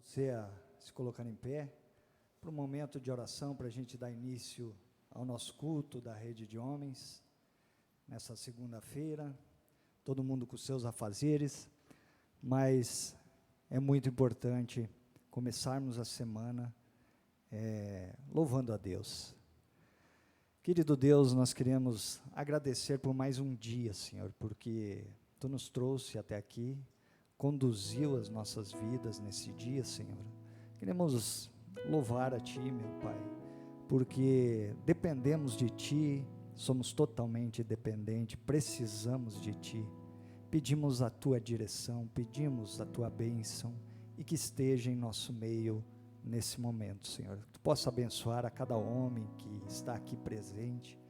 Você a se colocar em pé para um momento de oração, para a gente dar início ao nosso culto da Rede de Homens, nessa segunda-feira, todo mundo com seus afazeres, mas é muito importante começarmos a semana louvando a Deus. Querido Deus, nós queremos agradecer por mais um dia, Senhor, porque Tu nos trouxe até aqui, conduziu as nossas vidas nesse dia, Senhor. Queremos louvar a Ti, meu Pai, porque dependemos de Ti, somos totalmente dependentes, precisamos de Ti. Pedimos a Tua direção, pedimos a Tua bênção e que esteja em nosso meio nesse momento, Senhor. Que Tu possa abençoar a cada homem que está aqui presente,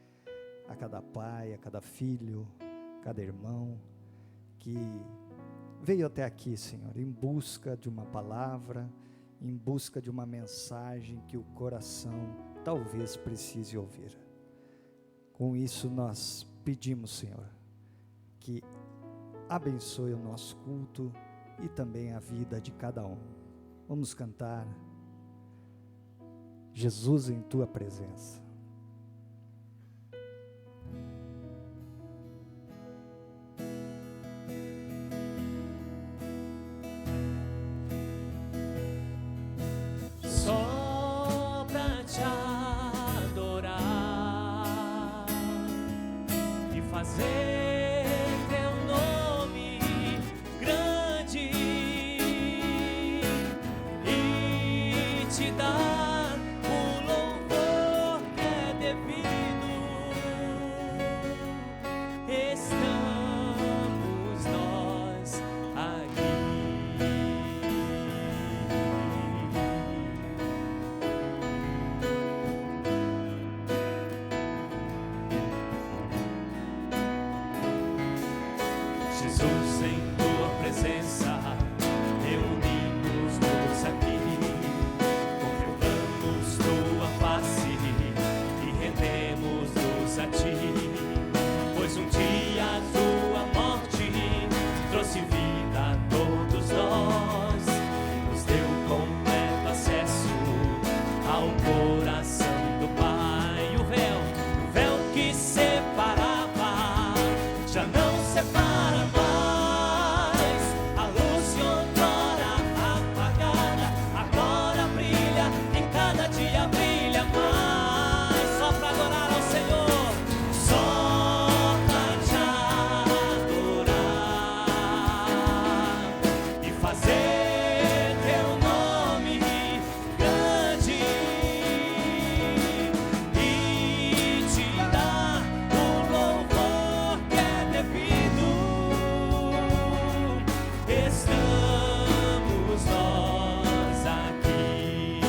a cada pai, a cada filho, cada irmão que veio até aqui, Senhor, em busca de uma palavra, em busca de uma mensagem que o coração talvez precise ouvir. Com isso nós pedimos, Senhor, que abençoe o nosso culto e também a vida de cada um. Vamos cantar Jesus em Tua presença. Só pra te adorar e fazer Teu nome grande e te dar o louvor que é devido. Estamos nós aqui. Jesus, em Tua presença, reunimos-nos aqui, contemplamos Tua face e rendemos-nos a Ti, pois um dia a Tua morte trouxe vida a todos nós, nos deu completo acesso ao coração do Pai. O véu que separava, já não separa mais. A luz de outrora apagada, agora brilha, em cada dia brilha mais. Só pra adorar ao Senhor, só pra te adorar e fazer Teu nome grande e te dar o louvor que é devido. Estamos nós aqui.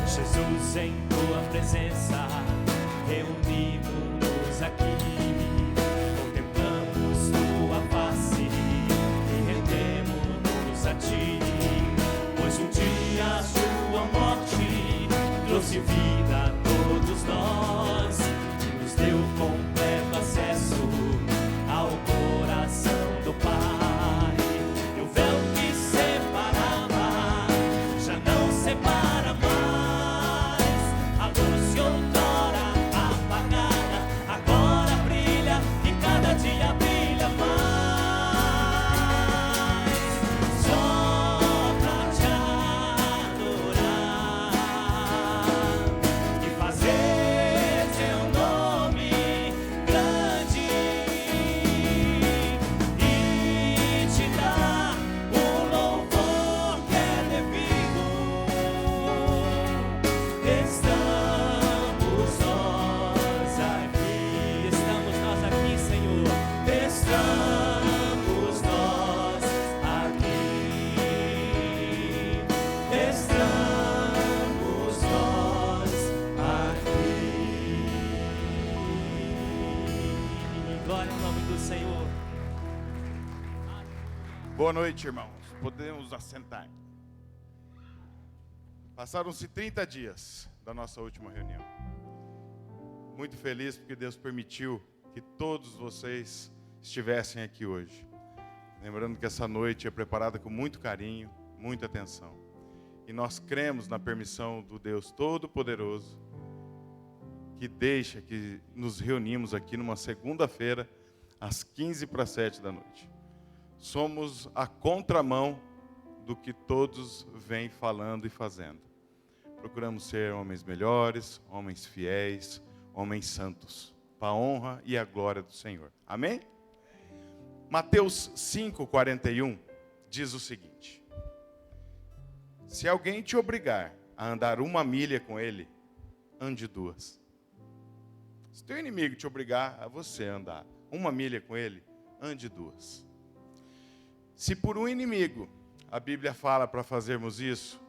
Jesus, em Tua presença, reunimos-nos aqui, contemplamos Tua face e rendemos-nos a Ti, pois um dia a Sua morte trouxe vida a todos nós, e nos deu completo acesso ao coração do Pai. E o véu que separava, já não separa mais. A luz que outrora apagada, agora brilha, e cada dia brilha mais. Só pra te adorar e fazer Teu nome grande e te dar o louvor que é devido. Estamos nós aqui, Senhor. Estamos nós aqui. Estamos nós aqui. Glória ao nome do Senhor. Boa noite, irmãos. Podemos assentar. Passaram-se 30 dias da nossa última reunião. Muito feliz porque Deus permitiu que todos vocês estivessem aqui hoje. Lembrando que essa noite é preparada com muito carinho, muita atenção. E nós cremos na permissão do Deus Todo-Poderoso, que deixa que nos reunimos aqui numa segunda-feira, às 6:45 da noite. Somos a contramão do que todos vêm falando e fazendo. Procuramos ser homens melhores, homens fiéis, homens santos, para a honra e a glória do Senhor. Amém? Mateus 5:41 diz o seguinte: se alguém te obrigar a andar 1 milha com ele, ande 2. Se teu inimigo te obrigar a você andar 1 milha com ele, ande 2. Se por um inimigo a Bíblia fala para fazermos isso,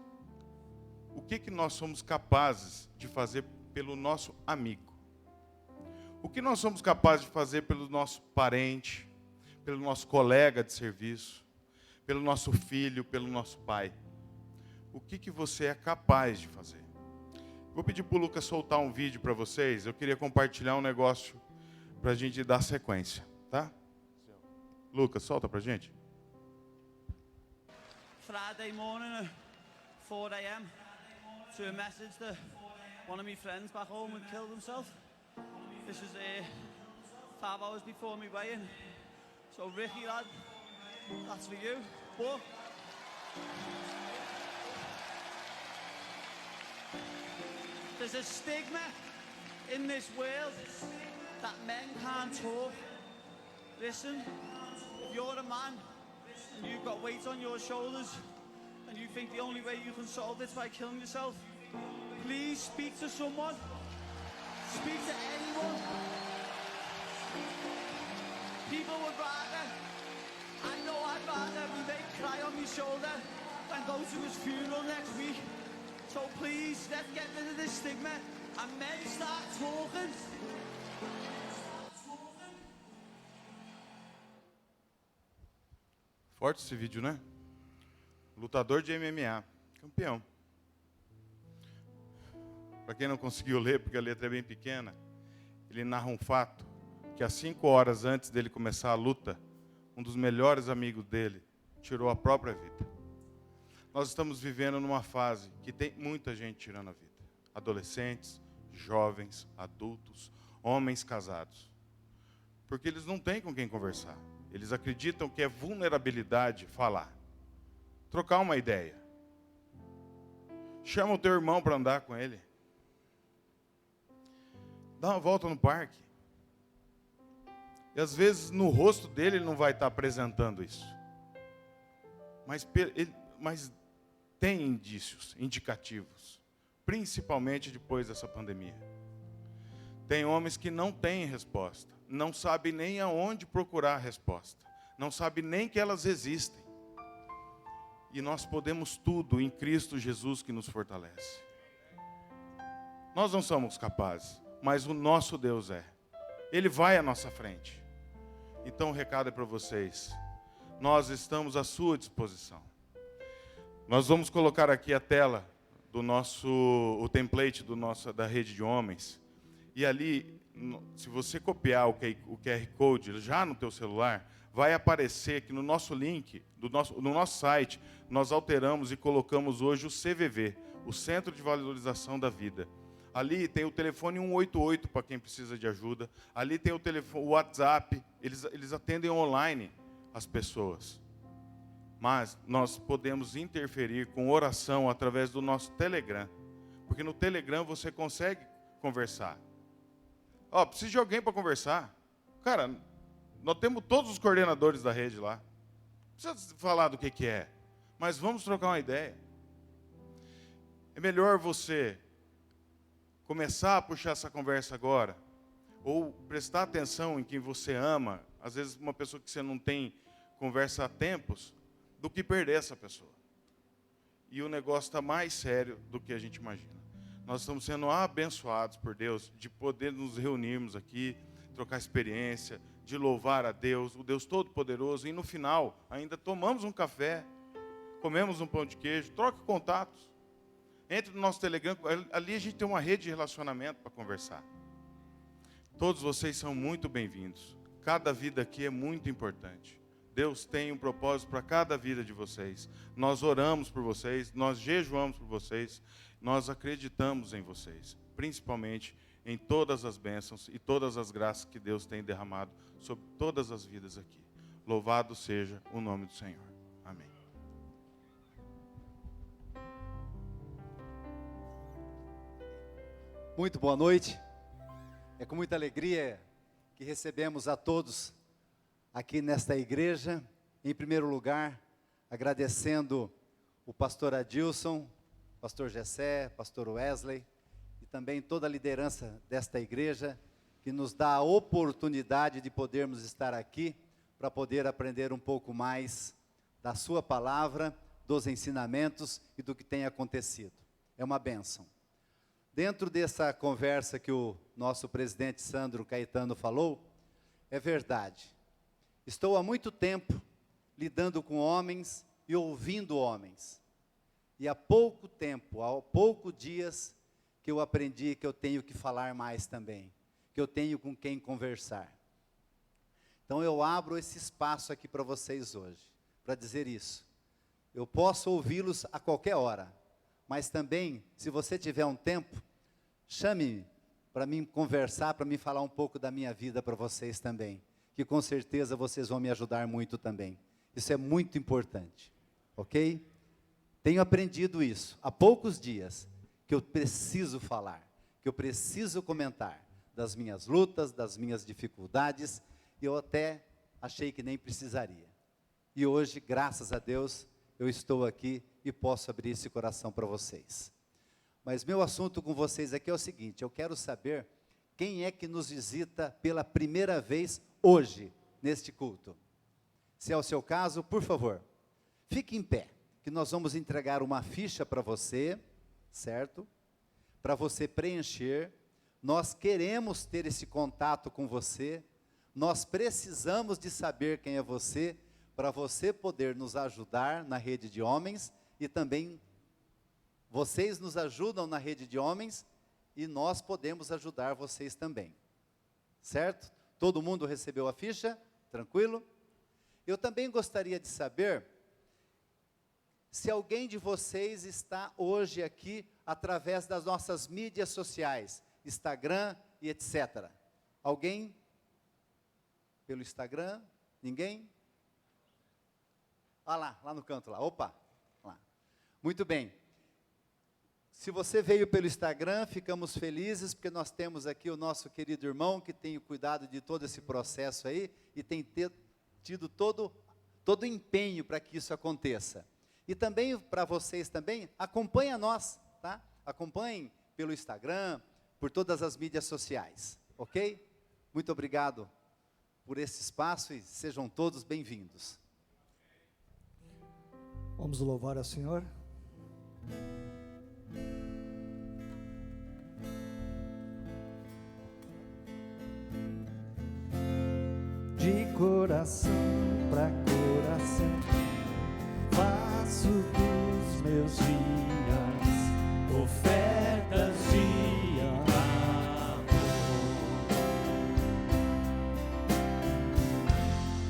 o que nós somos capazes de fazer pelo nosso amigo? O que nós somos capazes de fazer pelo nosso parente, pelo nosso colega de serviço, pelo nosso filho, pelo nosso pai? O que você é capaz de fazer? Vou pedir para o Lucas soltar um vídeo para vocês. Eu queria compartilhar um negócio para a gente dar sequência, tá? Lucas, solta para a gente. Friday morning at 4 a.m. to a message that one of my friends back home had killed himself. This was 5 hours before me weigh-in. So Ricky, lad, that's for you. But there's a stigma in this world that men can't talk. Listen, if you're a man and you've got weight on your shoulders and you think the only way you can solve it is by killing yourself, please speak to someone. Speak to anyone. People would rather, I know I'd rather be made cry on my shoulder than go to his funeral next week. So please, let's get rid of this stigma and men start talking. Forte esse vídeo, né? Lutador de MMA, campeão. Para quem não conseguiu ler, porque a letra é bem pequena, ele narra um fato, que às 5 horas antes dele começar a luta, um dos melhores amigos dele tirou a própria vida. Nós estamos vivendo numa fase que tem muita gente tirando a vida. Adolescentes, jovens, adultos, homens casados. Porque eles não têm com quem conversar. Eles acreditam que é vulnerabilidade falar. Trocar uma ideia. Chama o teu irmão para andar com ele. Dá uma volta no parque. E às vezes no rosto dele ele não vai estar apresentando isso. Mas tem indícios, indicativos. Principalmente depois dessa pandemia. Tem homens que não têm resposta. Não sabem nem aonde procurar a resposta. Não sabem nem que elas existem. E nós podemos tudo em Cristo Jesus que nos fortalece. Nós não somos capazes, mas o nosso Deus é. Ele vai à nossa frente. Então o recado é para vocês. Nós estamos à sua disposição. Nós vamos colocar aqui a tela do o template da rede de homens. E ali, se você copiar o QR Code já no teu celular, vai aparecer que no nosso link, no nosso site, nós alteramos e colocamos hoje o CVV, o Centro de Valorização da Vida. Ali tem o telefone 188 para quem precisa de ajuda. Ali tem o WhatsApp, eles atendem online as pessoas. Mas nós podemos interferir com oração através do nosso Telegram. Porque no Telegram você consegue conversar. Preciso de alguém para conversar. Cara, nós temos todos os coordenadores da rede lá. Não precisa falar do que é. Mas vamos trocar uma ideia. É melhor você começar a puxar essa conversa agora. Ou prestar atenção em quem você ama. Às vezes uma pessoa que você não tem conversa há tempos. Do que perder essa pessoa. E o negócio está mais sério do que a gente imagina. Nós estamos sendo abençoados por Deus de poder nos reunirmos aqui, trocar experiência, de louvar a Deus, o Deus Todo-Poderoso. E no final, ainda tomamos um café, comemos um pão de queijo, troca contatos. Entre no nosso Telegram, ali a gente tem uma rede de relacionamento para conversar. Todos vocês são muito bem-vindos. Cada vida aqui é muito importante. Deus tem um propósito para cada vida de vocês. Nós oramos por vocês, nós jejuamos por vocês, nós acreditamos em vocês, principalmente em todas as bênçãos e todas as graças que Deus tem derramado sobre todas as vidas aqui. Louvado seja o nome do Senhor. Amém. Muito boa noite. É com muita alegria que recebemos a todos aqui nesta igreja. Em primeiro lugar, agradecendo o pastor Adilson, pastor Gessé, pastor Wesley e também toda a liderança desta igreja que nos dá a oportunidade de podermos estar aqui para poder aprender um pouco mais da sua palavra, dos ensinamentos e do que tem acontecido. É uma bênção. Dentro dessa conversa que o nosso presidente Sandro Caetano falou, é verdade. Estou há muito tempo lidando com homens e ouvindo homens. E há pouco tempo, há poucos dias, que eu aprendi que eu tenho que falar mais também, que eu tenho com quem conversar. Então eu abro esse espaço aqui para vocês hoje, para dizer isso. Eu posso ouvi-los a qualquer hora, mas também, se você tiver um tempo, chame-me para mim conversar, para mim falar um pouco da minha vida para vocês também, que com certeza vocês vão me ajudar muito também. Isso é muito importante, ok? Tenho aprendido isso há poucos dias, que eu preciso falar, que eu preciso comentar das minhas lutas, das minhas dificuldades, e eu até achei que nem precisaria. E hoje, graças a Deus, eu estou aqui e posso abrir esse coração para vocês. Mas meu assunto com vocês aqui é o seguinte, eu quero saber quem é que nos visita pela primeira vez hoje, neste culto. Se é o seu caso, por favor, fique em pé, que nós vamos entregar uma ficha para você, certo? Para você preencher. Nós queremos ter esse contato com você, nós precisamos de saber quem é você, para você poder nos ajudar na rede de homens, e também vocês nos ajudam na rede de homens, e nós podemos ajudar vocês também, certo? Todo mundo recebeu a ficha? Tranquilo? Eu também gostaria de saber se alguém de vocês está hoje aqui através das nossas mídias sociais, Instagram e etc. Alguém? Pelo Instagram? Ninguém? Ah lá no canto lá, opa, lá. Muito bem. Se você veio pelo Instagram, ficamos felizes, porque nós temos aqui o nosso querido irmão, que tem cuidado de todo esse processo aí, e tem tido todo o empenho para que isso aconteça. E também, para vocês também, acompanhem nós, tá? Acompanhem pelo Instagram, por todas as mídias sociais, ok? Muito obrigado por esse espaço e sejam todos bem-vindos. Vamos louvar ao Senhor. De coração para coração, faço dos meus dias Ofertas de amor.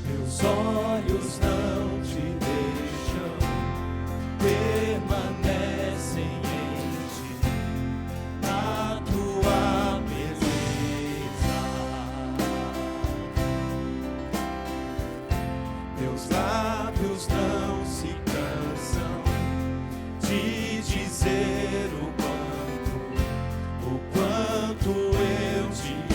Meus olhos não te deixam, permanecem em ti, na tua beleza. Meus lábios não se cansam de dizer o quanto eu te amo.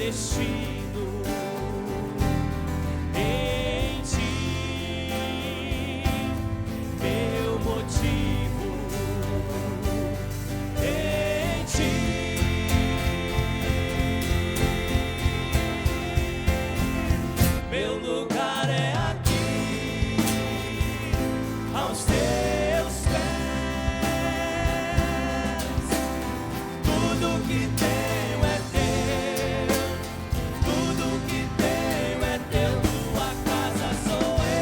destino em ti, meu motivo em ti. Meu lugar é aqui, aos teus pés. Tudo que tenho é teu, tudo que tenho é teu. Tua casa sou eu,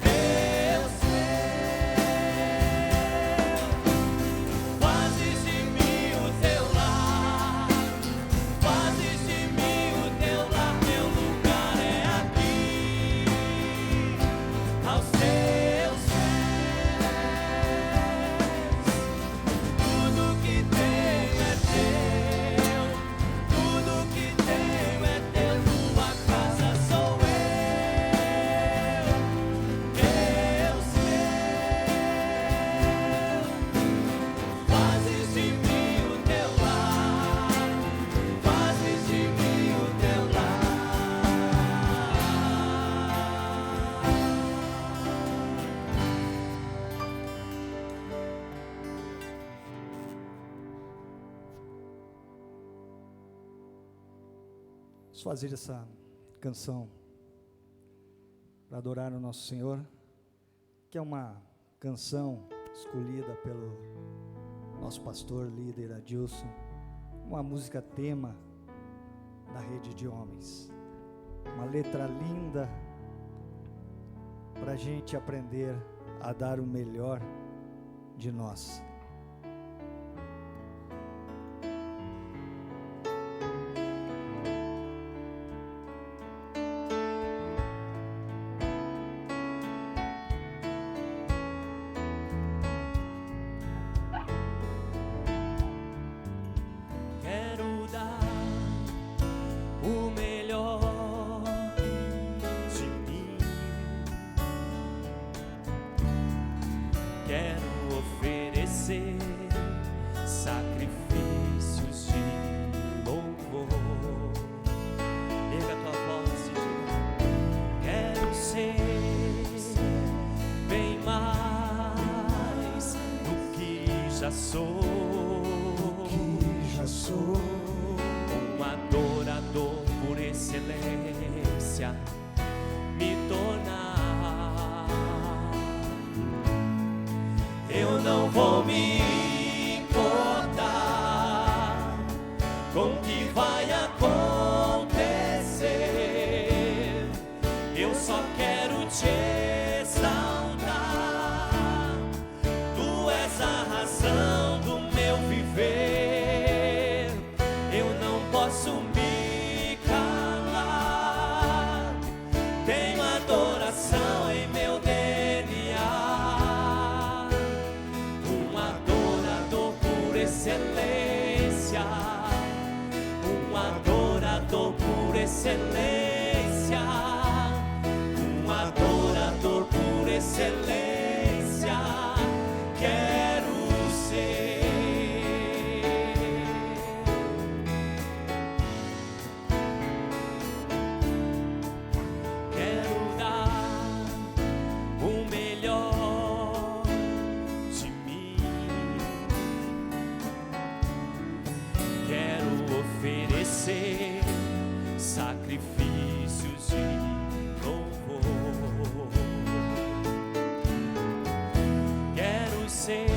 Deus meu. Fazes de mim o teu lar, fazes de mim o teu lar. Meu lugar é aqui, aos teus pés. Tudo que tenho é teu, tudo que tenho é teu. Tua casa sou eu, Deus meu. Fazes de mim o teu lar, fazes de mim o teu lar. Vamos fazer essa canção para adorar o nosso Senhor, que é uma canção escolhida pelo nosso pastor, líder Adilson, uma música tema da Rede de Homens, uma letra linda para a gente aprender a dar o melhor de nós. Quero dar o melhor de mim. Quero oferecer sacrifícios de louvor. Erga a tua voz e diga: quero ser bem mais do que já sou. Um adorador por excelência me tornar. Eu não vou me importar com o que vai acontecer. Eu só quero te exaltar. Tu és a razão do meu viver. Eu não posso me calar. Tenho adoração em meu DNA. Um adorador por excelência. Um adorador por excelência. Um adorador por excelência. Quero ser. Quero dar o melhor de mim. Quero oferecer sacrifícios de louvor. Quero ser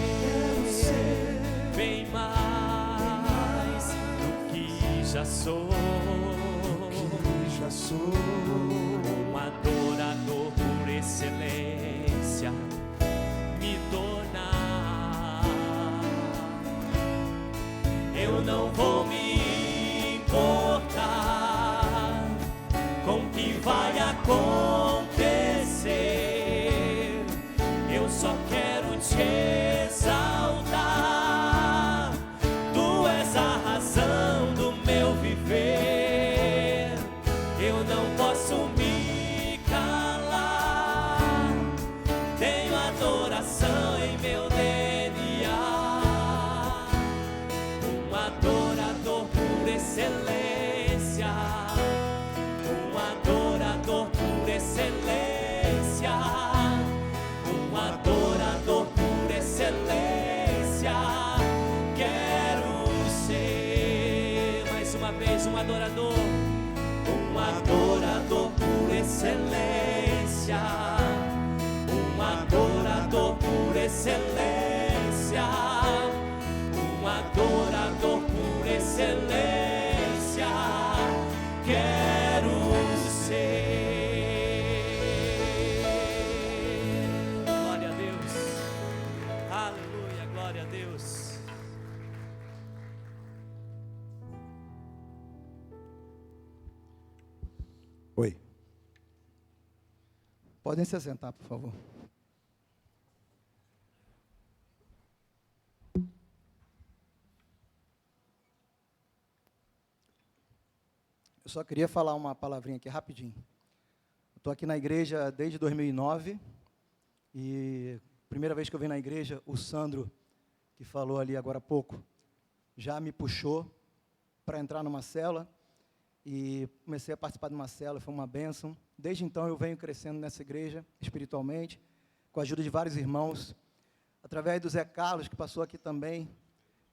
bem mais do que já sou. Um adorador por excelência me tornar. Eu não vou me importar com o que vai acontecer. Eu só quero te exaltar. Tu és a razão do meu viver. Eu não posso me calar. Tenho adoração em meu DNA. Um adorador por excelência, um adorador por excelência, um adorador por excelência. Quero ser, mais uma vez, um adorador por excelência, um adorador por excelência, um adorador por excelência. Quero ser. Glória a Deus, aleluia, glória a Deus. Oi. Podem se assentar, por favor. Eu só queria falar uma palavrinha aqui rapidinho. Estou aqui na igreja desde 2009 e primeira vez que eu vim na igreja, o Sandro, que falou ali agora há pouco, já me puxou para entrar numa célula. E comecei a participar de uma célula, foi uma bênção. Desde então eu venho crescendo nessa igreja, espiritualmente, com a ajuda de vários irmãos. Através do Zé Carlos, que passou aqui também,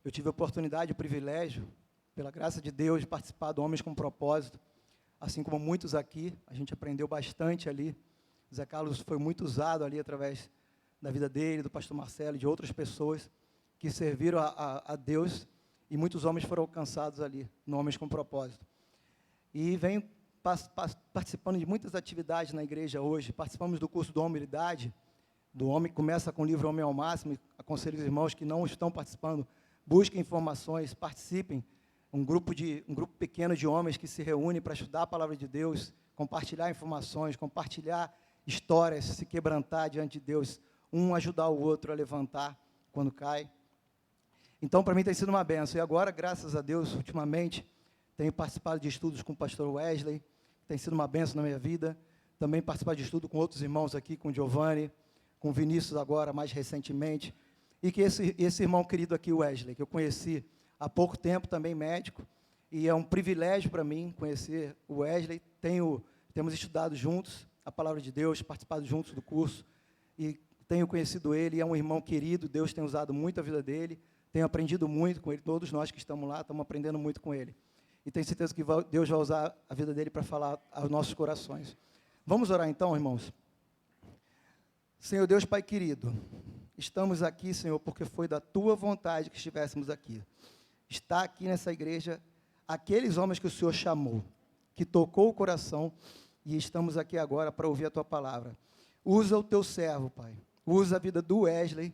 eu tive a oportunidade, o privilégio, pela graça de Deus, de participar do Homens com Propósito. Assim como muitos aqui, a gente aprendeu bastante ali. O Zé Carlos foi muito usado ali através da vida dele, do pastor Marcelo e de outras pessoas que serviram a Deus, e muitos homens foram alcançados ali, no Homens com Propósito. E venho participando de muitas atividades na igreja hoje. Participamos do curso do Hombridade, do Homem, que começa com o livro Homem ao Máximo. E aconselho os irmãos que não estão participando, busquem informações, participem. Um grupo pequeno de homens que se reúne para estudar a palavra de Deus, compartilhar informações, compartilhar histórias, se quebrantar diante de Deus, um ajudar o outro a levantar quando cai. Então, para mim tem sido uma bênção. E agora, graças a Deus, ultimamente, tenho participado de estudos com o pastor Wesley, que tem sido uma bênção na minha vida. Também participado de estudo com outros irmãos aqui, com o Giovanni, com o Vinícius agora, mais recentemente. E que esse irmão querido aqui, Wesley, que eu conheci há pouco tempo, também médico, e é um privilégio para mim conhecer o Wesley. Temos estudado juntos a palavra de Deus, participado juntos do curso, e tenho conhecido ele, é um irmão querido, Deus tem usado muito a vida dele, tenho aprendido muito com ele, todos nós que estamos lá, estamos aprendendo muito com ele. E tenho certeza que Deus vai usar a vida dele para falar aos nossos corações. Vamos orar então, irmãos? Senhor Deus, Pai querido, estamos aqui, Senhor, porque foi da Tua vontade que estivéssemos aqui. Está aqui nessa igreja aqueles homens que o Senhor chamou, que tocou o coração, e estamos aqui agora para ouvir a Tua palavra. Usa o Teu servo, Pai. Usa a vida do Wesley,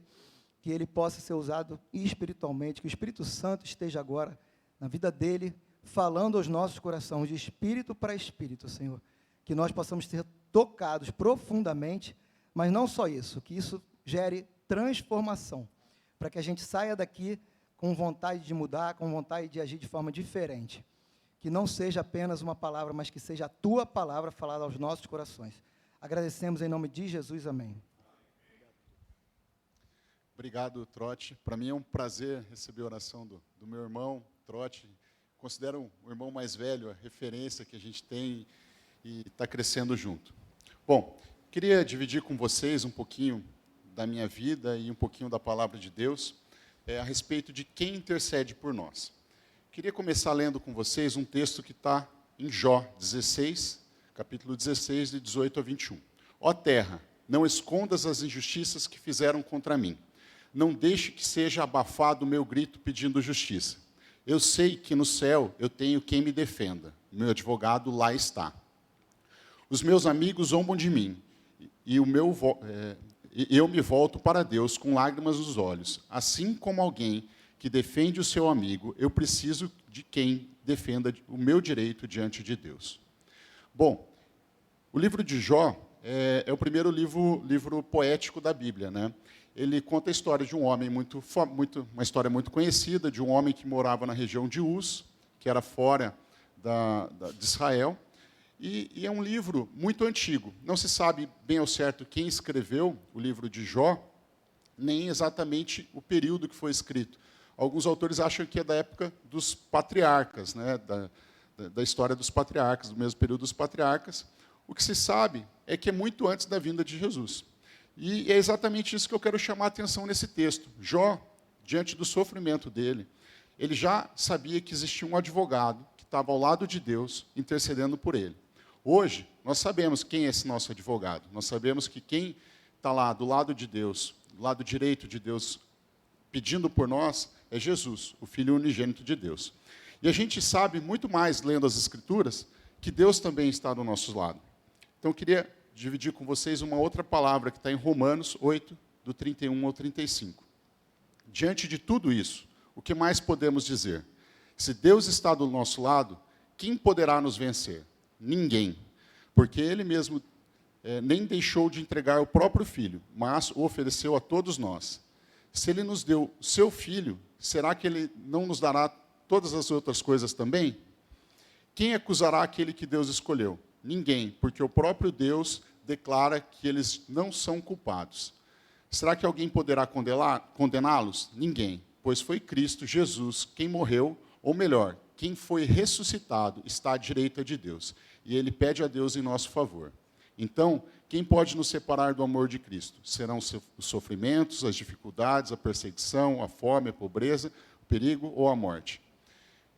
que ele possa ser usado espiritualmente, que o Espírito Santo esteja agora na vida dele, falando aos nossos corações, de espírito para espírito, Senhor, que nós possamos ser tocados profundamente, mas não só isso, que isso gere transformação, para que a gente saia daqui com vontade de mudar, com vontade de agir de forma diferente, que não seja apenas uma palavra, mas que seja a Tua palavra falada aos nossos corações. Agradecemos em nome de Jesus, amém. Obrigado, Trotti. Para mim é um prazer receber a oração do meu irmão, Trotti. Considero o irmão mais velho, a referência que a gente tem e está crescendo junto. Bom, queria dividir com vocês um pouquinho da minha vida e um pouquinho da palavra de Deus a respeito de quem intercede por nós. Queria começar lendo com vocês um texto que está em Jó 16, capítulo 16, de 18 a 21. Ó terra, não escondas as injustiças que fizeram contra mim. Não deixe que seja abafado o meu grito pedindo justiça. Eu sei que no céu eu tenho quem me defenda. Meu advogado lá está. Os meus amigos zombam de mim, e eu me volto para Deus com lágrimas nos olhos. Assim como alguém que defende o seu amigo, eu preciso de quem defenda o meu direito diante de Deus. Bom, o livro de Jó é o primeiro livro poético da Bíblia, né? Ele conta a história de um homem uma história muito conhecida, de um homem que morava na região de Uz, que era fora de Israel, e é um livro muito antigo. Não se sabe bem ao certo quem escreveu o livro de Jó, nem exatamente o período que foi escrito, Alguns autores acham que é da época dos patriarcas, né? da história dos patriarcas, do mesmo período dos patriarcas. O que se sabe é que é muito antes da vinda de Jesus. E é exatamente isso que eu quero chamar a atenção nesse texto. Jó, diante do sofrimento dele, ele já sabia que existia um advogado que estava ao lado de Deus, intercedendo por ele. Hoje, nós sabemos quem é esse nosso advogado. Nós sabemos que quem está lá do lado de Deus, do lado direito de Deus, pedindo por nós, é Jesus, o Filho unigênito de Deus. E a gente sabe muito mais, lendo as Escrituras, que Deus também está do nosso lado. Então, eu queria dividir com vocês uma outra palavra que está em Romanos 8, do 31 ao 35. Diante de tudo isso, o que mais podemos dizer? Se Deus está do nosso lado, quem poderá nos vencer? Ninguém. Porque Ele mesmo nem deixou de entregar o próprio Filho, mas o ofereceu a todos nós. Se Ele nos deu seu Filho, será que Ele não nos dará todas as outras coisas também? Quem acusará aquele que Deus escolheu? Ninguém, porque o próprio Deus declara que eles não são culpados. Será que alguém poderá condená-los? Ninguém, pois foi Cristo Jesus quem morreu, ou melhor, quem foi ressuscitado, está à direita de Deus. E Ele pede a Deus em nosso favor. Então, quem pode nos separar do amor de Cristo? Serão os sofrimentos, as dificuldades, a perseguição, a fome, a pobreza, o perigo ou a morte?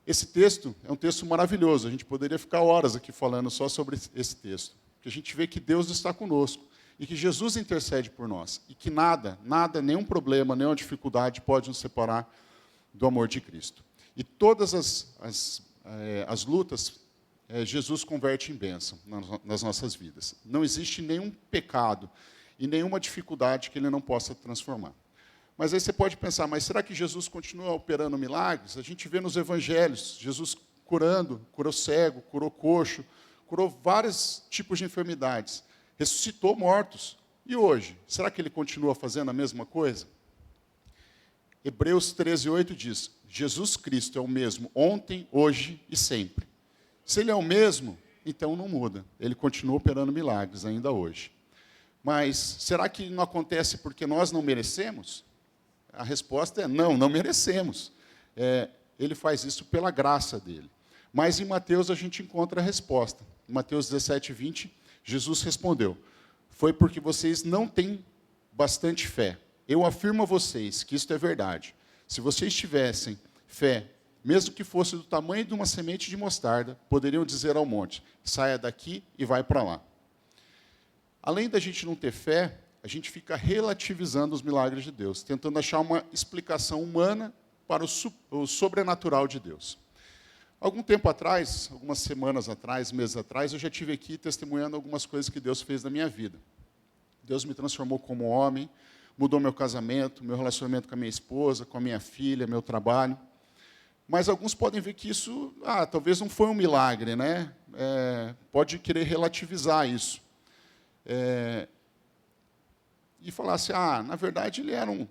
Esse texto é um texto maravilhoso. A gente poderia ficar horas aqui falando só sobre esse texto. Porque a gente vê que Deus está conosco e que Jesus intercede por nós. E que nada, nenhum problema, nenhuma dificuldade pode nos separar do amor de Cristo. E todas as lutas, Jesus converte em bênção nas nossas vidas. Não existe nenhum pecado e nenhuma dificuldade que Ele não possa transformar. Mas aí você pode pensar, mas será que Jesus continua operando milagres? A gente vê nos evangelhos, Jesus curou cego, curou coxo, curou vários tipos de enfermidades, ressuscitou mortos. E hoje, será que Ele continua fazendo a mesma coisa? Hebreus 13:8 diz, Jesus Cristo é o mesmo ontem, hoje e sempre. Se Ele é o mesmo, então não muda. Ele continua operando milagres ainda hoje. Mas será que não acontece porque nós não merecemos? A resposta é não merecemos. Ele faz isso pela graça dele. Mas em Mateus a gente encontra a resposta. Em Mateus 17:20, Jesus respondeu, foi porque vocês não têm bastante fé. Eu afirmo a vocês que isto é verdade. Se vocês tivessem fé, mesmo que fosse do tamanho de uma semente de mostarda, poderiam dizer ao monte, saia daqui e vai para lá. Além da gente não ter fé, a gente fica relativizando os milagres de Deus, tentando achar uma explicação humana para o sobrenatural de Deus. Algum tempo atrás, algumas semanas atrás, meses atrás, eu já estive aqui testemunhando algumas coisas que Deus fez na minha vida. Deus me transformou como homem, mudou meu casamento, meu relacionamento com a minha esposa, com a minha filha, meu trabalho. Mas alguns podem ver que isso, talvez não foi um milagre, né? Pode querer relativizar isso. E falar assim, na verdade, ele era um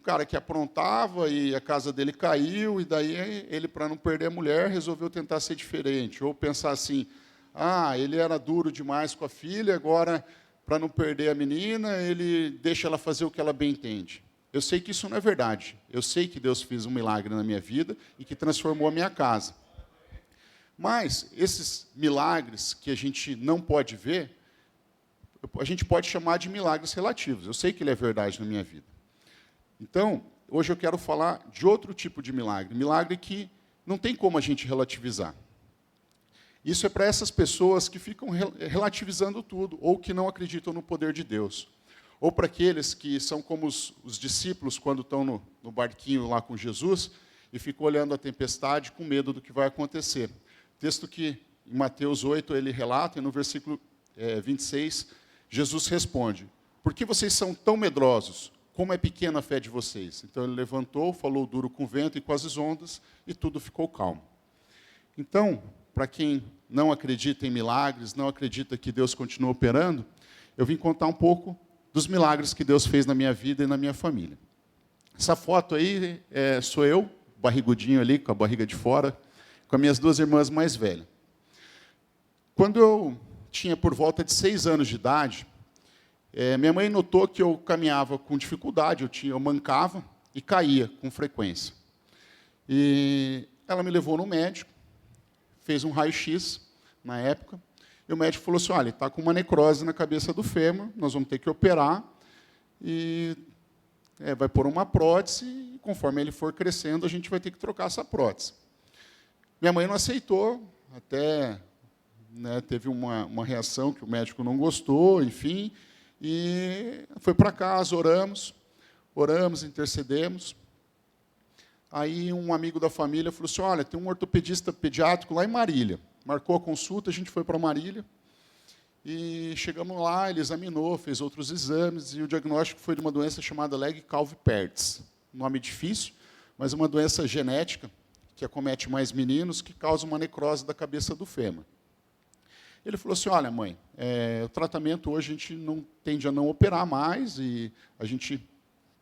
cara que aprontava e a casa dele caiu, e daí ele, para não perder a mulher, resolveu tentar ser diferente. Ou pensar assim, ele era duro demais com a filha, agora, para não perder a menina, ele deixa ela fazer o que ela bem entende. Eu sei que isso não é verdade. Eu sei que Deus fez um milagre na minha vida e que transformou a minha casa. Mas esses milagres que a gente não pode ver, a gente pode chamar de milagres relativos. Eu sei que ele é verdade na minha vida. Então, hoje eu quero falar de outro tipo de milagre. Milagre que não tem como a gente relativizar. Isso é para essas pessoas que ficam relativizando tudo, ou que não acreditam no poder de Deus. Ou para aqueles que são como os discípulos, quando estão no barquinho lá com Jesus, e ficam olhando a tempestade com medo do que vai acontecer. Texto que, em Mateus 8, ele relata, e no versículo 26, Jesus responde, por que vocês são tão medrosos? Como é pequena a fé de vocês? Então ele levantou, falou duro com o vento e com as ondas, e tudo ficou calmo. Então, para quem não acredita em milagres, não acredita que Deus continua operando, eu vim contar um pouco dos milagres que Deus fez na minha vida e na minha família. Essa foto aí sou eu, barrigudinho ali, com a barriga de fora, com as minhas duas irmãs mais velhas. Quando eu tinha por volta de 6 anos de idade, minha mãe notou que eu caminhava com dificuldade, eu mancava e caía com frequência. E ela me levou no médico, fez um raio-x na época, e o médico falou assim, olha, está com uma necrose na cabeça do fêmur, nós vamos ter que operar, e vai pôr uma prótese, e conforme ele for crescendo, a gente vai ter que trocar essa prótese. Minha mãe não aceitou, até teve uma reação que o médico não gostou, enfim, e foi para casa, oramos, intercedemos. Aí um amigo da família falou assim, olha, tem um ortopedista pediátrico lá em Marília. Marcou a consulta, a gente foi para Marília, e chegamos lá, ele examinou, fez outros exames, e o diagnóstico foi de uma doença chamada Legg-Calvé-Pertz. Nome difícil, mas uma doença genética, que acomete mais meninos, que causa uma necrose da cabeça do fêmur. Ele falou assim, olha, mãe, o tratamento hoje a gente não tende a não operar mais, e a gente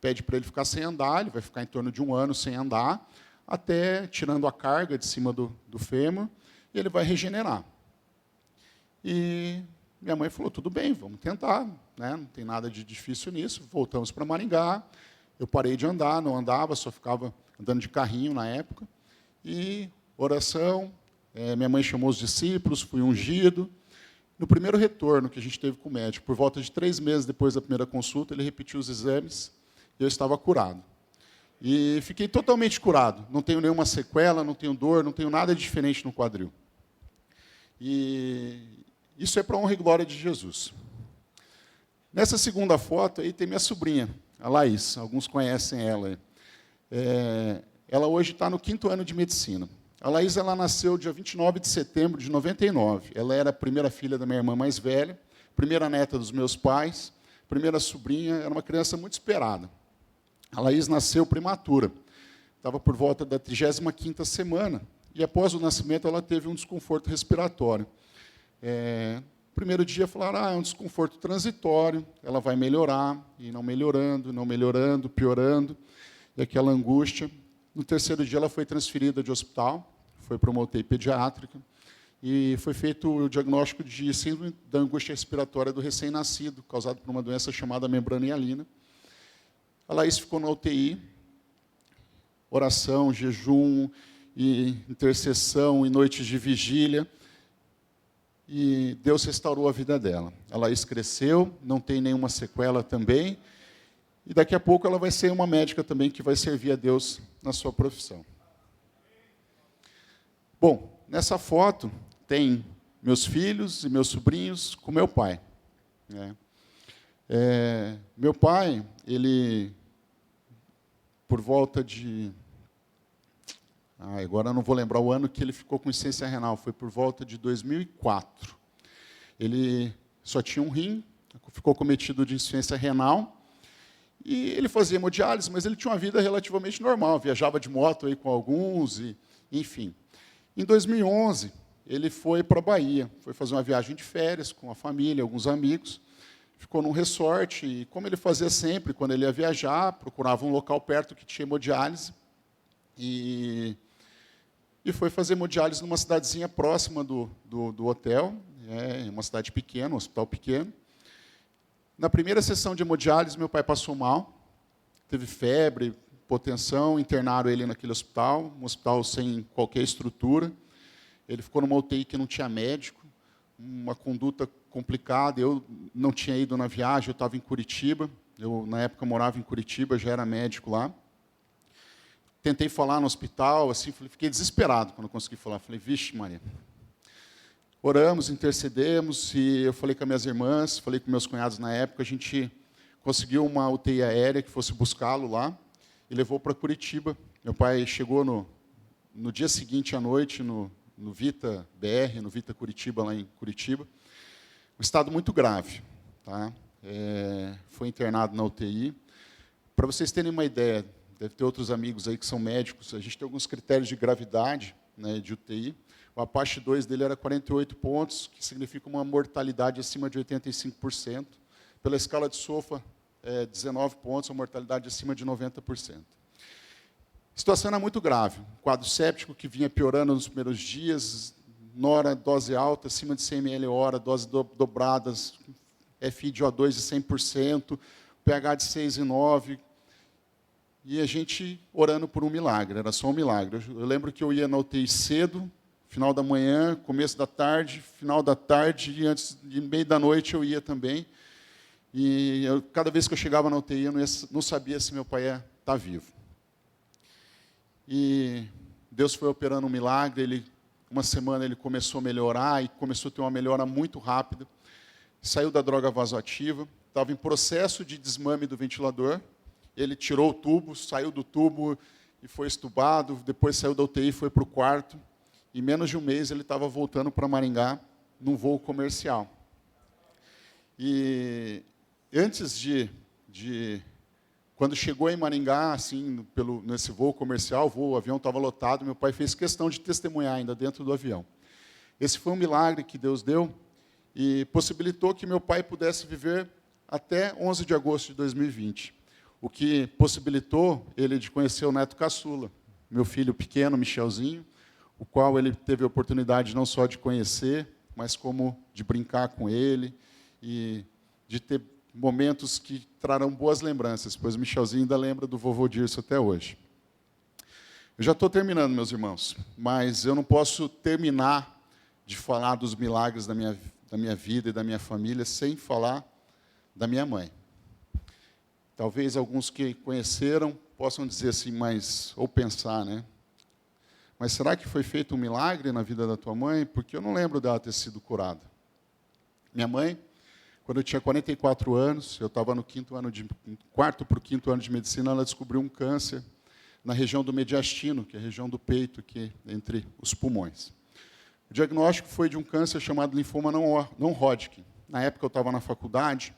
pede para ele ficar sem andar, ele vai ficar em torno de 1 ano sem andar, até tirando a carga de cima do fêmur, e ele vai regenerar. E minha mãe falou, tudo bem, vamos tentar, não tem nada de difícil nisso. Voltamos para Maringá, eu parei de andar, não andava, só ficava andando de carrinho na época, e oração, minha mãe chamou os discípulos, fui ungido. No primeiro retorno que a gente teve com o médico, por volta de 3 meses depois da primeira consulta, ele repetiu os exames, e eu estava curado. E fiquei totalmente curado, não tenho nenhuma sequela, não tenho dor, não tenho nada de diferente no quadril. E isso é para a honra e glória de Jesus. Nessa segunda foto aí tem minha sobrinha, a Laís, alguns conhecem ela. Ela hoje está no 5º ano de medicina. A Laís ela nasceu dia 29 de setembro de 99. Ela era a primeira filha da minha irmã mais velha, primeira neta dos meus pais, primeira sobrinha, era uma criança muito esperada. A Laís nasceu prematura, estava por volta da 35ª semana, e após o nascimento ela teve um desconforto respiratório. Primeiro dia falaram, é um desconforto transitório, ela vai melhorar, e não melhorando, piorando, e aquela angústia. No 3º dia ela foi transferida de hospital, foi para uma UTI pediátrica, e foi feito o diagnóstico de síndrome da angústia respiratória do recém-nascido, causado por uma doença chamada membrana hialina. A Laís ficou na UTI, oração, jejum, e intercessão, e noites de vigília, e Deus restaurou a vida dela. A Laís cresceu, não tem nenhuma sequela também, e daqui a pouco ela vai ser uma médica também que vai servir a Deus na sua profissão. Bom, nessa foto tem meus filhos e meus sobrinhos com meu pai. Meu pai, ele, por volta de... agora não vou lembrar o ano que ele ficou com insuficiência renal, foi por volta de 2004. Ele só tinha um rim, ficou cometido de insuficiência renal, e ele fazia hemodiálise, mas ele tinha uma vida relativamente normal, viajava de moto aí com alguns, e, enfim. Em 2011, ele foi para a Bahia, foi fazer uma viagem de férias com a família, alguns amigos, ficou num resort, e como ele fazia sempre, quando ele ia viajar, procurava um local perto que tinha hemodiálise, e foi fazer hemodiálise numa cidadezinha próxima do hotel, uma cidade pequena, um hospital pequeno. Na primeira sessão de hemodiálise, meu pai passou mal, teve febre, hipotensão, internaram ele naquele hospital, um hospital sem qualquer estrutura. Ele ficou numa UTI que não tinha médico, uma conduta complicada. Eu não tinha ido na viagem, eu estava em Curitiba. Eu, na época, morava em Curitiba, já era médico lá. Tentei falar no hospital, assim, fiquei desesperado quando eu consegui falar. Falei, vixe, Maria. Oramos, intercedemos, e eu falei com as minhas irmãs, falei com meus cunhados na época, a gente conseguiu uma UTI aérea que fosse buscá-lo lá, e levou para Curitiba. Meu pai chegou no dia seguinte à noite, no Vita BR, no Vita Curitiba, lá em Curitiba. Um estado muito grave. Tá? Foi internado na UTI. Para vocês terem uma ideia, deve ter outros amigos aí que são médicos, a gente tem alguns critérios de gravidade, de UTI. O Apache 2 dele era 48 pontos, que significa uma mortalidade acima de 85%. Pela escala de SOFA, 19 pontos, uma mortalidade acima de 90%. A situação era muito grave. Um quadro séptico que vinha piorando nos primeiros dias, nora, dose alta, acima de 100 ml hora, doses dobradas, FI de O2 de 100%, pH de 6,9. e a gente orando por um milagre, era só um milagre. Eu lembro que eu ia na UTI cedo, final da manhã, começo da tarde, final da tarde, e antes de meio da noite eu ia também. E cada vez que eu chegava na UTI, eu não sabia se meu pai ia estar vivo. E Deus foi operando um milagre, uma semana ele começou a melhorar, e começou a ter uma melhora muito rápida. Saiu da droga vasoativa, estava em processo de desmame do ventilador, ele tirou o tubo, saiu do tubo e foi estubado, depois saiu da UTI e foi para o quarto. Em menos de um mês ele estava voltando para Maringá, num voo comercial. E antes quando chegou em Maringá, assim, nesse voo comercial, o avião estava lotado, meu pai fez questão de testemunhar ainda dentro do avião. Esse foi um milagre que Deus deu e possibilitou que meu pai pudesse viver até 11 de agosto de 2020, o que possibilitou ele de conhecer o neto caçula, meu filho pequeno, Michelzinho, o qual ele teve a oportunidade não só de conhecer, mas como de brincar com ele e de ter momentos que trarão boas lembranças, pois o Michelzinho ainda lembra do vovô Dirce até hoje. Eu já estou terminando, meus irmãos, mas eu não posso terminar de falar dos milagres da minha vida e da minha família sem falar da minha mãe. Talvez alguns que conheceram possam dizer assim, ou pensar, né? Mas será que foi feito um milagre na vida da tua mãe? Porque eu não lembro dela ter sido curada. Minha mãe, quando eu tinha 44 anos, eu estava no quarto para o quinto ano de medicina, ela descobriu um câncer na região do mediastino, que é a região do peito, que é entre os pulmões. O diagnóstico foi de um câncer chamado linfoma não Hodgkin. Na época eu estava na faculdade,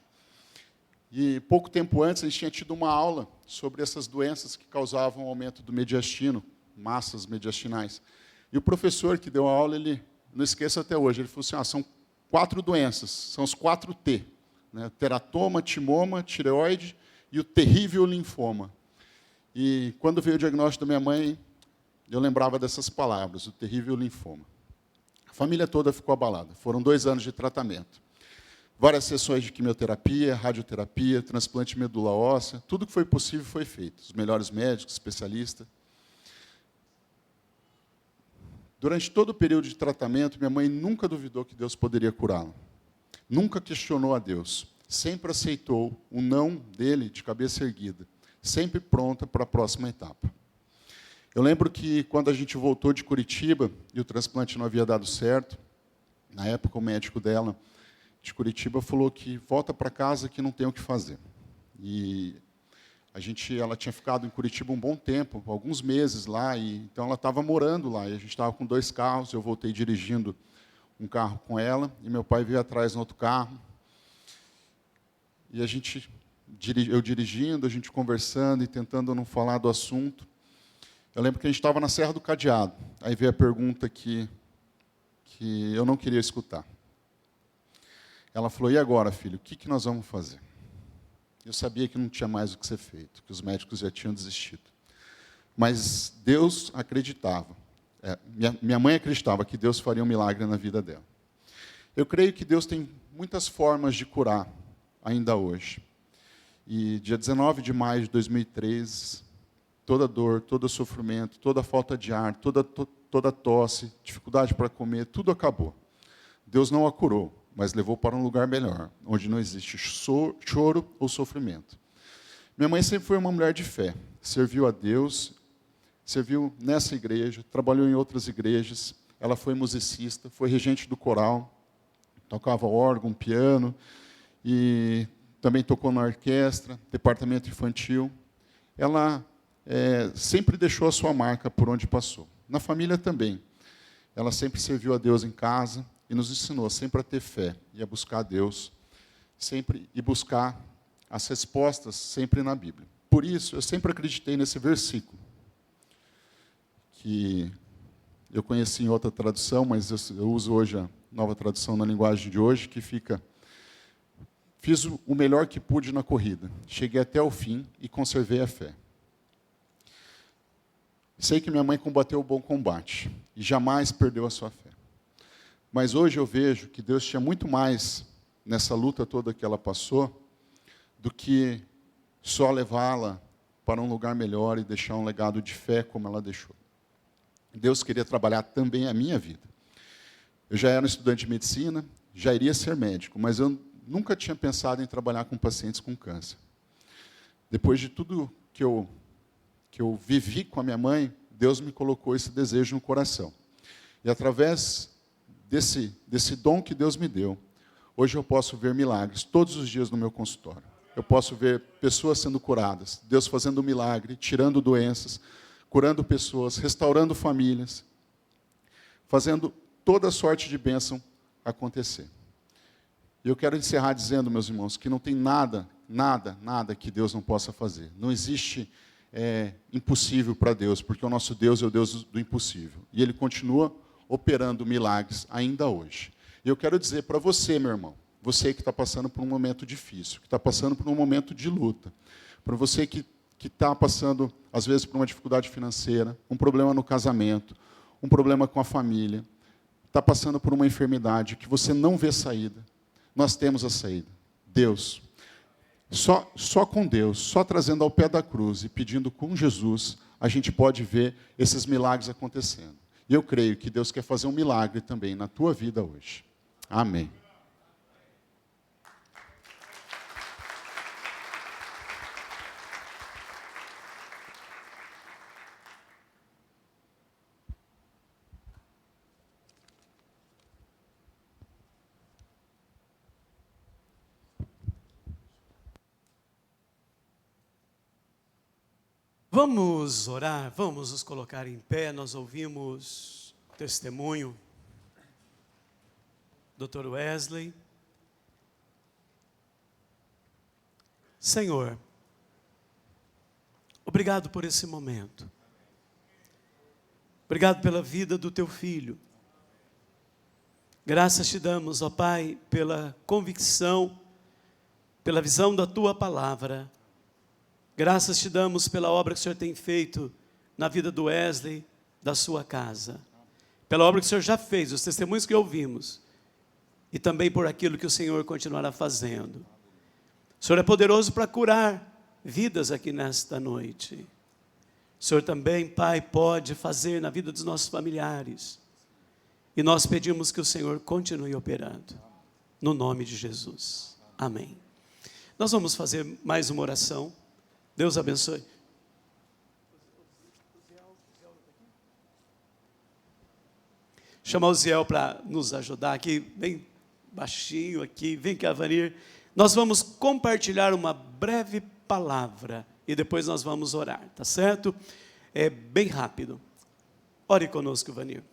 e pouco tempo antes a gente tinha tido uma aula sobre essas doenças que causavam aumento do mediastino, massas mediastinais. E o professor que deu a aula, ele, não esqueço até hoje, ele falou assim, são 4 doenças, são os 4 T, né? Teratoma, timoma, tireoide e o terrível linfoma. E quando veio o diagnóstico da minha mãe, eu lembrava dessas palavras, o terrível linfoma. A família toda ficou abalada, foram 2 anos de tratamento. Várias sessões de quimioterapia, radioterapia, transplante de medula óssea, tudo que foi possível foi feito. Os melhores médicos, especialistas. Durante todo o período de tratamento, minha mãe nunca duvidou que Deus poderia curá-la. Nunca questionou a Deus. Sempre aceitou o não dele de cabeça erguida. Sempre pronta para a próxima etapa. Eu lembro que, quando a gente voltou de Curitiba, e o transplante não havia dado certo, na época o médico dela, de Curitiba, falou que volta para casa que não tem o que fazer. E ela tinha ficado em Curitiba um bom tempo, alguns meses lá, então ela estava morando lá, e a gente estava com 2 carros, eu voltei dirigindo um carro com ela, e meu pai veio atrás no outro carro, e eu dirigindo, a gente conversando e tentando não falar do assunto. Eu lembro que a gente estava na Serra do Cadeado, aí veio a pergunta que eu não queria escutar. Ela falou, e agora, filho, o que nós vamos fazer? Eu sabia que não tinha mais o que ser feito, que os médicos já tinham desistido. Mas Deus acreditava. Minha mãe acreditava que Deus faria um milagre na vida dela. Eu creio que Deus tem muitas formas de curar ainda hoje. E dia 19 de maio de 2013, toda dor, todo sofrimento, toda falta de ar, toda tosse, dificuldade para comer, tudo acabou. Deus não a curou, mas levou para um lugar melhor, onde não existe choro ou sofrimento. Minha mãe sempre foi uma mulher de fé, serviu a Deus, serviu nessa igreja, trabalhou em outras igrejas, ela foi musicista, foi regente do coral, tocava órgão, piano, e também tocou na orquestra, departamento infantil. Ela sempre deixou a sua marca por onde passou. Na família também. Ela sempre serviu a Deus em casa, e nos ensinou sempre a ter fé e a buscar a Deus, sempre e buscar as respostas sempre na Bíblia. Por isso, eu sempre acreditei nesse versículo, que eu conheci em outra tradução, mas eu uso hoje a nova tradução na linguagem de hoje, que fica: fiz o melhor que pude na corrida, cheguei até o fim e conservei a fé. Sei que minha mãe combateu o bom combate e jamais perdeu a sua fé. Mas hoje eu vejo que Deus tinha muito mais nessa luta toda que ela passou do que só levá-la para um lugar melhor e deixar um legado de fé como ela deixou. Deus queria trabalhar também a minha vida. Eu já era um estudante de medicina, já iria ser médico, mas eu nunca tinha pensado em trabalhar com pacientes com câncer. Depois de tudo que eu vivi com a minha mãe, Deus me colocou esse desejo no coração. E através desse dom que Deus me deu, hoje eu posso ver milagres todos os dias no meu consultório. Eu posso ver pessoas sendo curadas, Deus fazendo milagre, tirando doenças, curando pessoas, restaurando famílias, fazendo toda sorte de bênção acontecer. E eu quero encerrar dizendo, meus irmãos, que não tem nada que Deus não possa fazer. Não existe impossível para Deus, porque o nosso Deus é o Deus do impossível. E Ele continua operando milagres ainda hoje. E eu quero dizer para você, meu irmão, você que está passando por um momento difícil, que está passando por um momento de luta, para você que está passando, às vezes, por uma dificuldade financeira, um problema no casamento, um problema com a família, está passando por uma enfermidade que você não vê saída, nós temos a saída. Deus. Só com Deus, só trazendo ao pé da cruz e pedindo com Jesus, a gente pode ver esses milagres acontecendo. E eu creio que Deus quer fazer um milagre também na tua vida hoje. Amém. Vamos orar, vamos nos colocar em pé. Nós ouvimos o testemunho do Dr. Wesley. Senhor, obrigado por esse momento. Obrigado pela vida do teu filho. Graças te damos, ó Pai, pela convicção, pela visão da tua palavra. Graças te damos pela obra que o Senhor tem feito na vida do Wesley, da sua casa. Pela obra que o Senhor já fez, os testemunhos que ouvimos. E também por aquilo que o Senhor continuará fazendo. O Senhor é poderoso para curar vidas aqui nesta noite. O Senhor também, Pai, pode fazer na vida dos nossos familiares. E nós pedimos que o Senhor continue operando. No nome de Jesus. Amém. Nós vamos fazer mais uma oração. Deus abençoe. Chamar o Ziel para nos ajudar aqui, bem baixinho aqui. Vem cá, Vanir. Nós vamos compartilhar uma breve palavra e depois nós vamos orar, tá certo? É bem rápido. Ore conosco, Vanir.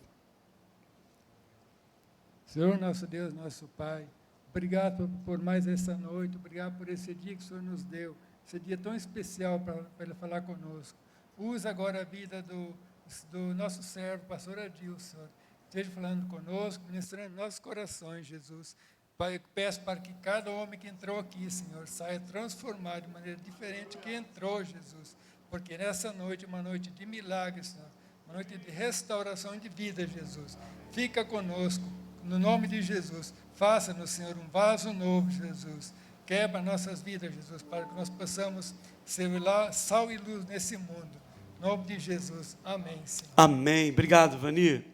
Senhor, nosso Deus, nosso Pai, obrigado por mais essa noite, obrigado por esse dia que o Senhor nos deu. Esse dia tão especial para Ele falar conosco. Usa agora a vida do nosso servo, pastor Adilson. Esteja falando conosco, ministrando nossos corações, Jesus. Pai, eu peço para que cada homem que entrou aqui, Senhor, saia transformado de maneira diferente que entrou, Jesus. Porque nessa noite é uma noite de milagres, Senhor. Uma noite de restauração de vida, Jesus. Fica conosco, no nome de Jesus. Faça-nos, Senhor, um vaso novo, Jesus. Quebra nossas vidas, Jesus, para que nós possamos ser sal e luz nesse mundo. Em nome de Jesus. Amém, Senhor. Amém. Obrigado, Vanir.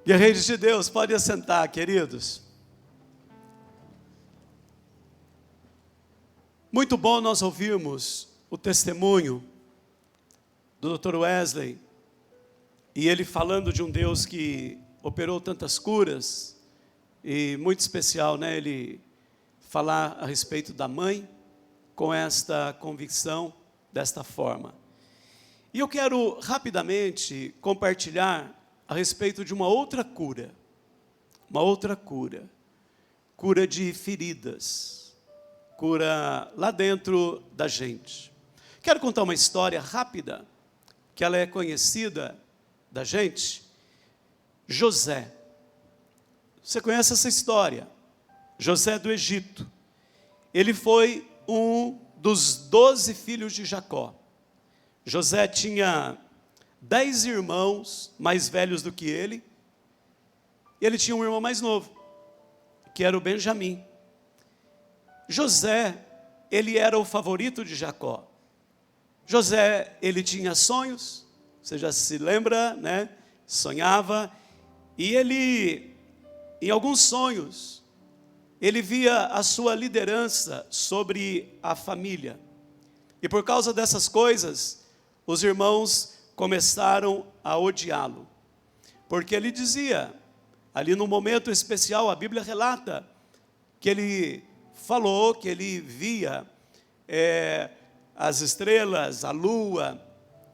Guerreiros de Deus, podem assentar, queridos. Muito bom nós ouvirmos o testemunho do Dr. Wesley, e ele falando de um Deus que operou tantas curas, e muito especial, né, ele falar a respeito da mãe, com esta convicção, desta forma. E eu quero rapidamente compartilhar a respeito de uma outra cura, cura de feridas, cura lá dentro da gente. Quero contar uma história rápida, que ela é conhecida da gente. José, você conhece essa história? José do Egito. Ele foi um dos 12 filhos de Jacó. José tinha 10 irmãos mais velhos do que ele, e ele tinha um irmão mais novo, que era o Benjamim. José, ele era o favorito de Jacó. José, ele tinha sonhos, você já se lembra, né? Sonhava, e ele, em alguns sonhos, ele via a sua liderança sobre a família. E por causa dessas coisas, os irmãos começaram a odiá-lo. Porque ele dizia, ali no momento especial, a Bíblia relata, que ele falou que ele via as estrelas, a lua,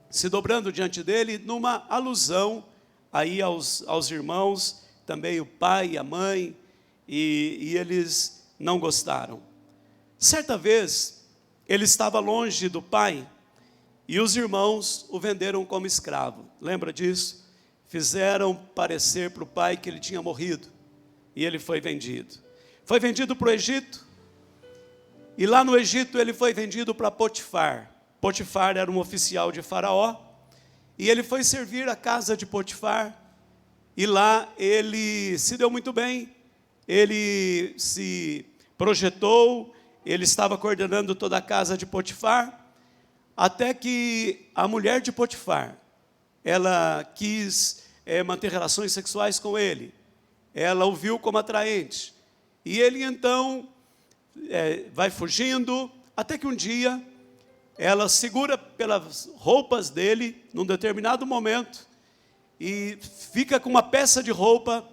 se dobrando diante dele, numa alusão aí aos irmãos, também o pai e a mãe, e eles não gostaram. Certa vez, ele estava longe do pai, e os irmãos o venderam como escravo. Lembra disso? Fizeram parecer para o pai que ele tinha morrido, e ele foi vendido. Foi vendido para o Egito, e lá no Egito ele foi vendido para Potifar. Potifar era um oficial de Faraó, e ele foi servir a casa de Potifar, e lá ele se deu muito bem, ele se projetou, ele estava coordenando toda a casa de Potifar, até que a mulher de Potifar, ela quis manter relações sexuais com ele, ela o viu como atraente, e ele então vai fugindo, até que um dia, ela segura pelas roupas dele, num determinado momento, e fica com uma peça de roupa,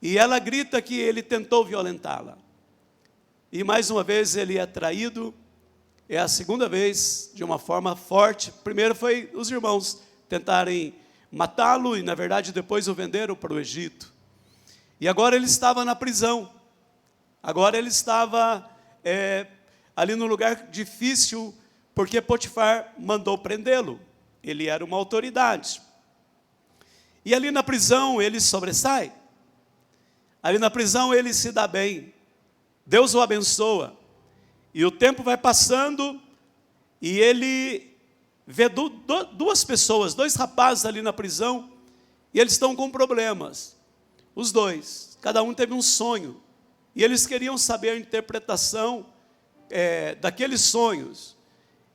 e ela grita que ele tentou violentá-la. E mais uma vez ele é traído, é a segunda vez, de uma forma forte. Primeiro foi os irmãos tentarem matá-lo, e na verdade depois o venderam para o Egito. E agora ele estava na prisão, agora ele estava ali num lugar difícil, porque Potifar mandou prendê-lo, ele era uma autoridade. E ali na prisão ele sobressai, ali na prisão ele se dá bem, Deus o abençoa, e o tempo vai passando, e ele vê duas pessoas, dois rapazes ali na prisão, e eles estão com problemas, os dois, cada um teve um sonho, e eles queriam saber a interpretação daqueles sonhos,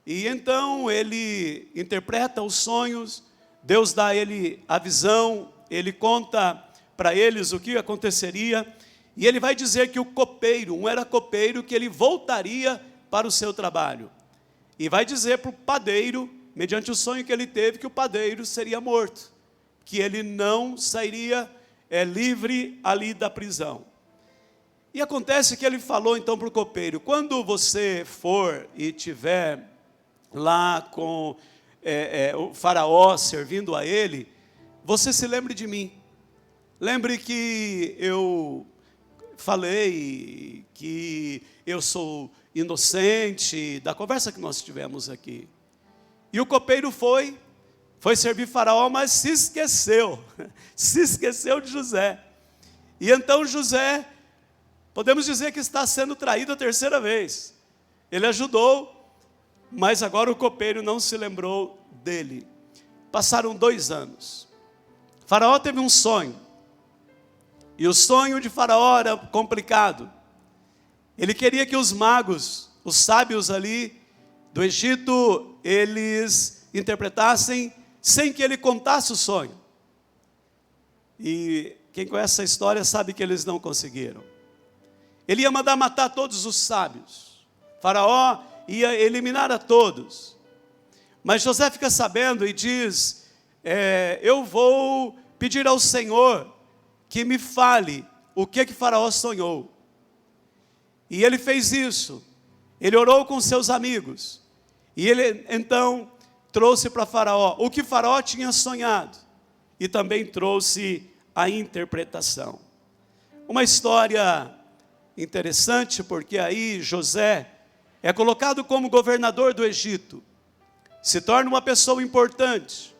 e então ele interpreta os sonhos, Deus dá a ele a visão, ele conta para eles o que aconteceria, e ele vai dizer que o copeiro, um era copeiro, que ele voltaria para o seu trabalho, e vai dizer para o padeiro, mediante o sonho que ele teve, que o padeiro seria morto, que ele não sairia livre ali da prisão. E acontece que ele falou então para o copeiro, quando você for e tiver lá com o faraó servindo a ele, você se lembre de mim. Lembre que eu falei que eu sou inocente, da conversa que nós tivemos aqui. E o copeiro foi servir faraó, mas se esqueceu de José. E então José, podemos dizer que está sendo traído a terceira vez. Ele ajudou, mas agora o copeiro não se lembrou dele. Passaram 2 anos. Faraó teve um sonho. E o sonho de Faraó era complicado. Ele queria que os magos, os sábios ali do Egito, eles interpretassem sem que ele contasse o sonho. E quem conhece essa história sabe que eles não conseguiram. Ele ia mandar matar todos os sábios. Faraó ia eliminar a todos. Mas José fica sabendo e diz, eu vou pedir ao Senhor que me fale o que Faraó sonhou. E ele fez isso. Ele orou com seus amigos. E ele então trouxe para Faraó o que Faraó tinha sonhado. E também trouxe a interpretação. Uma história interessante, porque aí José é colocado como governador do Egito, se torna uma pessoa importante.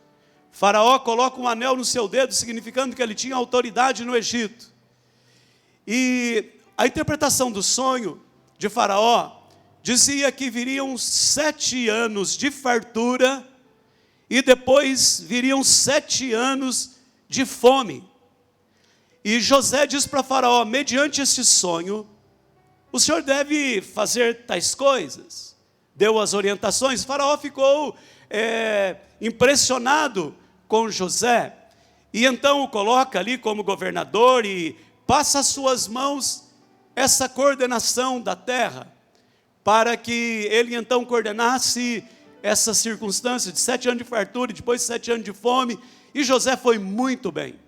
Faraó coloca um anel no seu dedo, significando que ele tinha autoridade no Egito. E a interpretação do sonho de Faraó dizia que viriam 7 anos de fartura e depois viriam 7 anos de fome. E José diz para Faraó, mediante esse sonho, o senhor deve fazer tais coisas. Deu as orientações. O faraó ficou impressionado com José. E então o coloca ali como governador e passa às suas mãos essa coordenação da terra, para que ele então coordenasse essa circunstância de 7 anos de fartura e depois 7 anos de fome. E José foi muito bem.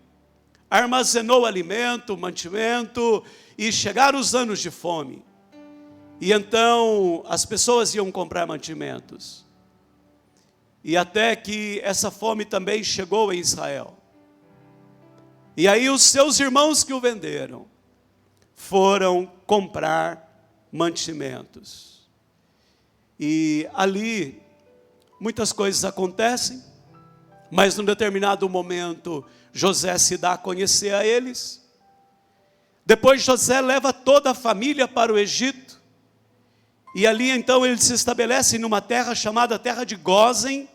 Armazenou alimento, mantimento, e chegaram os anos de fome. E então as pessoas iam comprar mantimentos. E até que essa fome também chegou em Israel. E aí os seus irmãos que o venderam foram comprar mantimentos. E ali muitas coisas acontecem, mas num determinado momento José se dá a conhecer a eles. Depois José leva toda a família para o Egito. E ali então eles se estabelecem numa terra chamada terra de Gósen.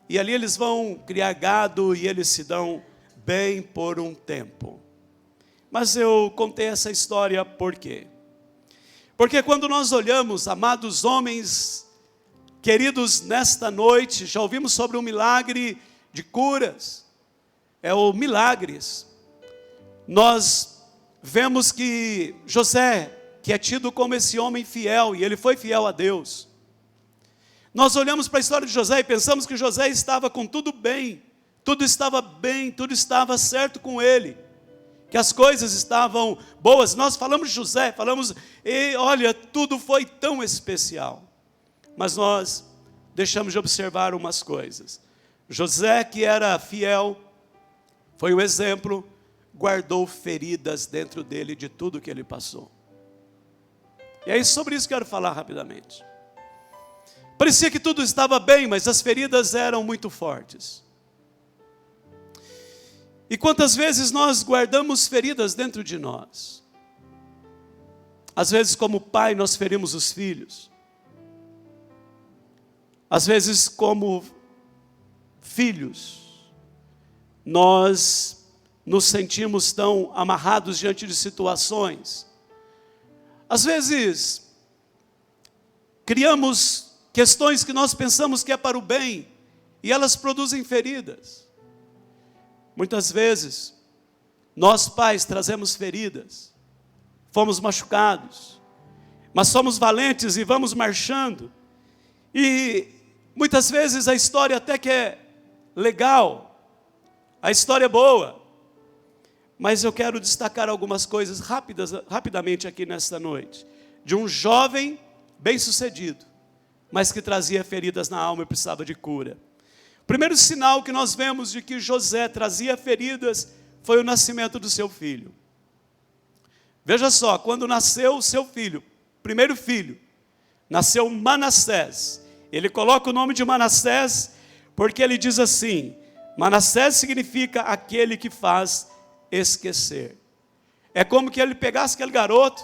E ali eles vão criar gado e eles se dão bem por um tempo. Mas eu contei essa história por quê? Porque quando nós olhamos, amados homens, queridos, nesta noite, já ouvimos sobre um milagre de curas. É o milagres. Nós vemos que José, que é tido como esse homem fiel, e ele foi fiel a Deus. Nós olhamos para a história de José e pensamos que José estava com tudo bem, tudo estava certo com ele, que as coisas estavam boas. Nós falamos de José, e olha, tudo foi tão especial. Mas nós deixamos de observar umas coisas. José, que era fiel, foi o exemplo, guardou feridas dentro dele de tudo que ele passou. E é sobre isso que eu quero falar rapidamente. Parecia que tudo estava bem, mas as feridas eram muito fortes. E quantas vezes nós guardamos feridas dentro de nós? Às vezes, como pai, nós ferimos os filhos. Às vezes, como filhos, nós nos sentimos tão amarrados diante de situações. Às vezes, criamos questões que nós pensamos que é para o bem, e elas produzem feridas. Muitas vezes, nós pais trazemos feridas, fomos machucados, mas somos valentes e vamos marchando. E muitas vezes a história até que é legal, a história é boa, mas eu quero destacar algumas coisas rapidamente aqui nesta noite, de um jovem bem-sucedido, mas que trazia feridas na alma e precisava de cura. O primeiro sinal que nós vemos de que José trazia feridas foi o nascimento do seu filho. Veja só, quando nasceu o seu filho, primeiro filho, nasceu Manassés. Ele coloca o nome de Manassés porque ele diz assim: Manassés significa aquele que faz esquecer. É como que ele pegasse aquele garoto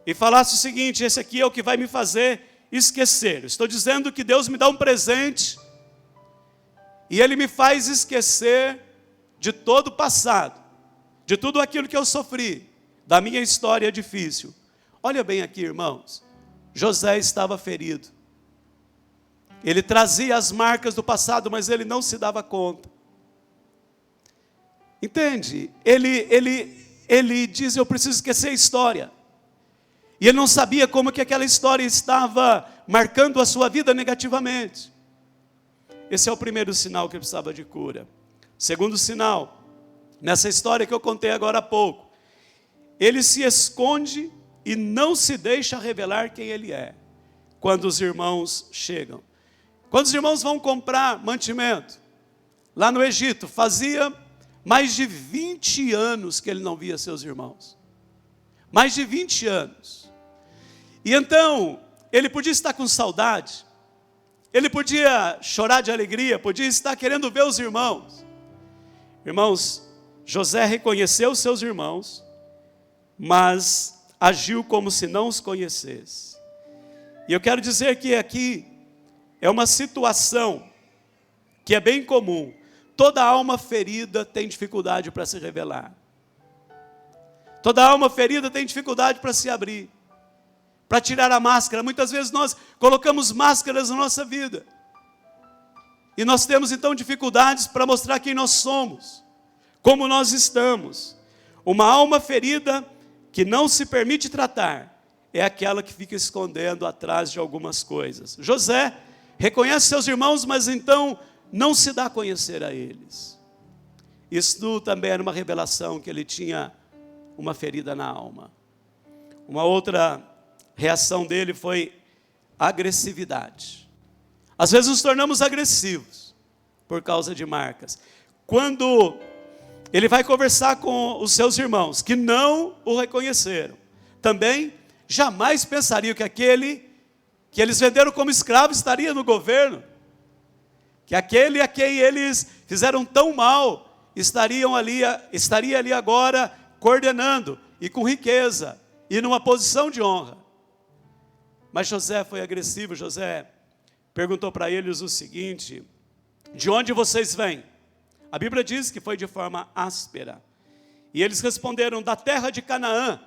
e falasse o seguinte: esse aqui é o que vai me fazer esquecer. Estou dizendo que Deus me dá um presente e Ele me faz esquecer de todo o passado, de tudo aquilo que eu sofri, da minha história difícil. Olha bem aqui, irmãos, José estava ferido. Ele trazia as marcas do passado, mas ele não se dava conta. Entende? Ele diz: eu preciso esquecer a história. E ele não sabia como que aquela história estava marcando a sua vida negativamente. Esse é o primeiro sinal que ele precisava de cura. Segundo sinal, nessa história que eu contei agora há pouco, ele se esconde e não se deixa revelar quem ele é, quando os irmãos chegam. Quando os irmãos vão comprar mantimento, lá no Egito, fazia mais de 20 anos que ele não via seus irmãos. Mais de 20 anos. E então, ele podia estar com saudade, ele podia chorar de alegria, podia estar querendo ver os irmãos. Irmãos, José reconheceu seus irmãos, mas agiu como se não os conhecesse. E eu quero dizer que aqui é uma situação que é bem comum. Toda alma ferida tem dificuldade para se revelar. Toda alma ferida tem dificuldade para se abrir, para tirar a máscara. Muitas vezes nós colocamos máscaras na nossa vida. E nós temos então dificuldades para mostrar quem nós somos, como nós estamos. Uma alma ferida que não se permite tratar é aquela que fica escondendo atrás de algumas coisas. José reconhece seus irmãos, mas então não se dá a conhecer a eles. Isso também era uma revelação que ele tinha uma ferida na alma. Uma outra reação dele foi agressividade. Às vezes nos tornamos agressivos por causa de marcas. Quando ele vai conversar com os seus irmãos que não o reconheceram, também jamais pensariam que aquele que eles venderam como escravo estaria no governo, que aquele a quem eles fizeram tão mal estaria ali agora coordenando e com riqueza e numa posição de honra. Mas José foi agressivo. José perguntou para eles o seguinte: de onde vocês vêm? A Bíblia diz que foi de forma áspera. E eles responderam: da terra de Canaã,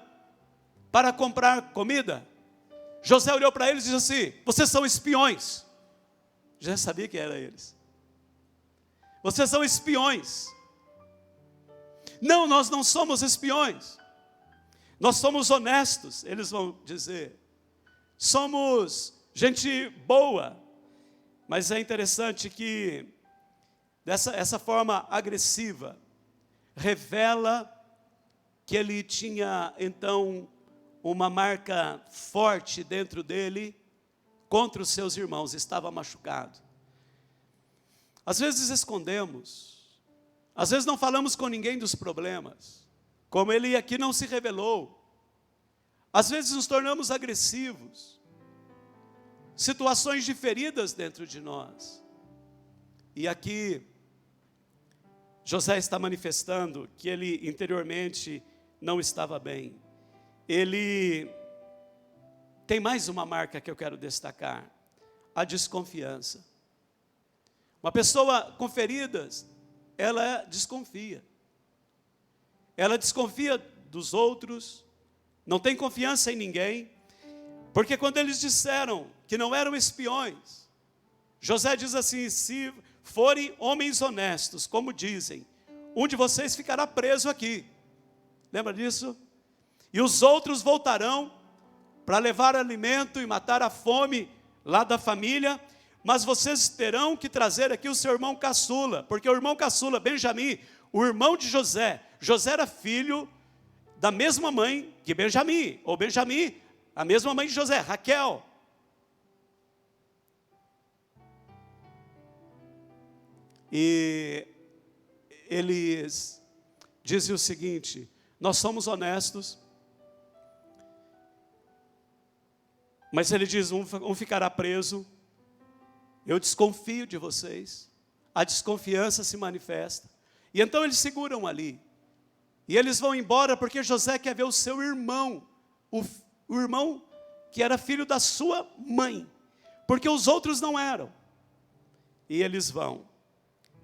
para comprar comida. José olhou para eles e disse assim: vocês são espiões. Já sabia que eram eles. Vocês são espiões. Não, nós não somos espiões. Nós somos honestos, eles vão dizer. Somos gente boa. Mas é interessante que essa forma agressiva revela que ele tinha então uma marca forte dentro dele contra os seus irmãos, estava machucado. Às vezes escondemos, às vezes não falamos com ninguém dos problemas, como ele aqui não se revelou. Às vezes nos tornamos agressivos, situações de feridas dentro de nós. E aqui José está manifestando que ele interiormente não estava bem. Ele tem mais uma marca que eu quero destacar: a desconfiança. Uma pessoa com feridas, ela desconfia. Ela desconfia dos outros, não tem confiança em ninguém, porque quando eles disseram que não eram espiões, José diz assim: se forem homens honestos, como dizem, um de vocês ficará preso aqui. Lembra disso? E os outros voltarão para levar alimento e matar a fome lá da família, mas vocês terão que trazer aqui o seu irmão caçula, porque o irmão caçula, Benjamim, o irmão de José, José era filho da mesma mãe que Benjamim, ou Benjamim, a mesma mãe de José, Raquel. E eles dizem o seguinte: nós somos honestos, mas ele diz, um ficará preso, eu desconfio de vocês, a desconfiança se manifesta, e então eles seguram ali, e eles vão embora porque José quer ver o seu irmão, o irmão que era filho da sua mãe, porque os outros não eram, e eles vão.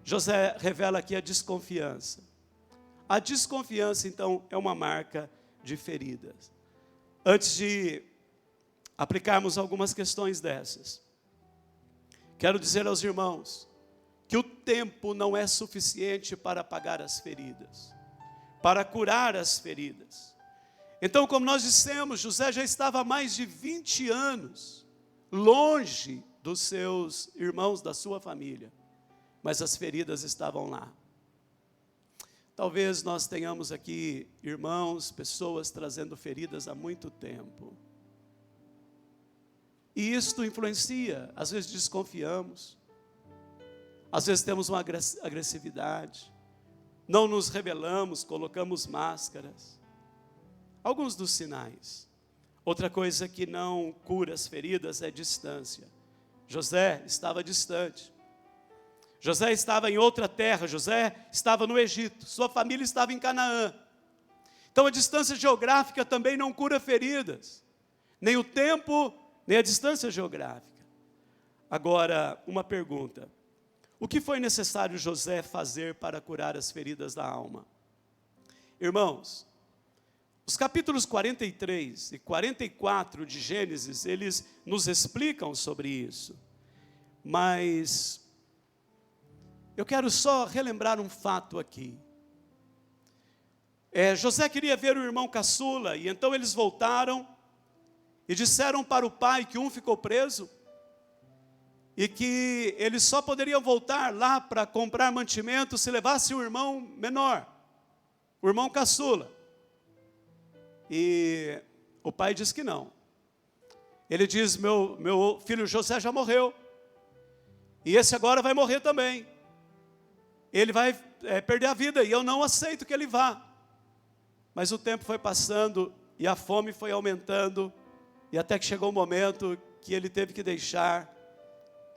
José revela aqui a desconfiança. A desconfiança, então, é uma marca de feridas. Antes de aplicarmos algumas questões dessas, quero dizer aos irmãos que o tempo não é suficiente para apagar as feridas, para curar as feridas. Então, como nós dissemos, José já estava há mais de 20 anos longe dos seus irmãos, da sua família, mas as feridas estavam lá. Talvez nós tenhamos aqui irmãos, pessoas trazendo feridas há muito tempo. E isto influencia, às vezes desconfiamos, às vezes temos uma agressividade, não nos rebelamos, colocamos máscaras. Alguns dos sinais. Outra coisa que não cura as feridas é distância. José estava distante. José estava em outra terra, José estava no Egito, sua família estava em Canaã. Então a distância geográfica também não cura feridas, nem o tempo, nem a distância geográfica. Agora, uma pergunta: o que foi necessário José fazer para curar as feridas da alma? Irmãos, Os capítulos 43 e 44 de Gênesis, eles nos explicam sobre isso. Mas eu quero só relembrar um fato aqui. José queria ver o irmão caçula, e então eles voltaram e disseram para o pai que um ficou preso e que eles só poderiam voltar lá para comprar mantimento se levasse o irmão menor, o irmão caçula. E o pai diz que não. Ele diz: meu filho José já morreu, e esse agora vai morrer também. Ele vai perder a vida, e eu não aceito que ele vá. Mas o tempo foi passando, e a fome foi aumentando, e até que chegou o momento que ele teve que deixar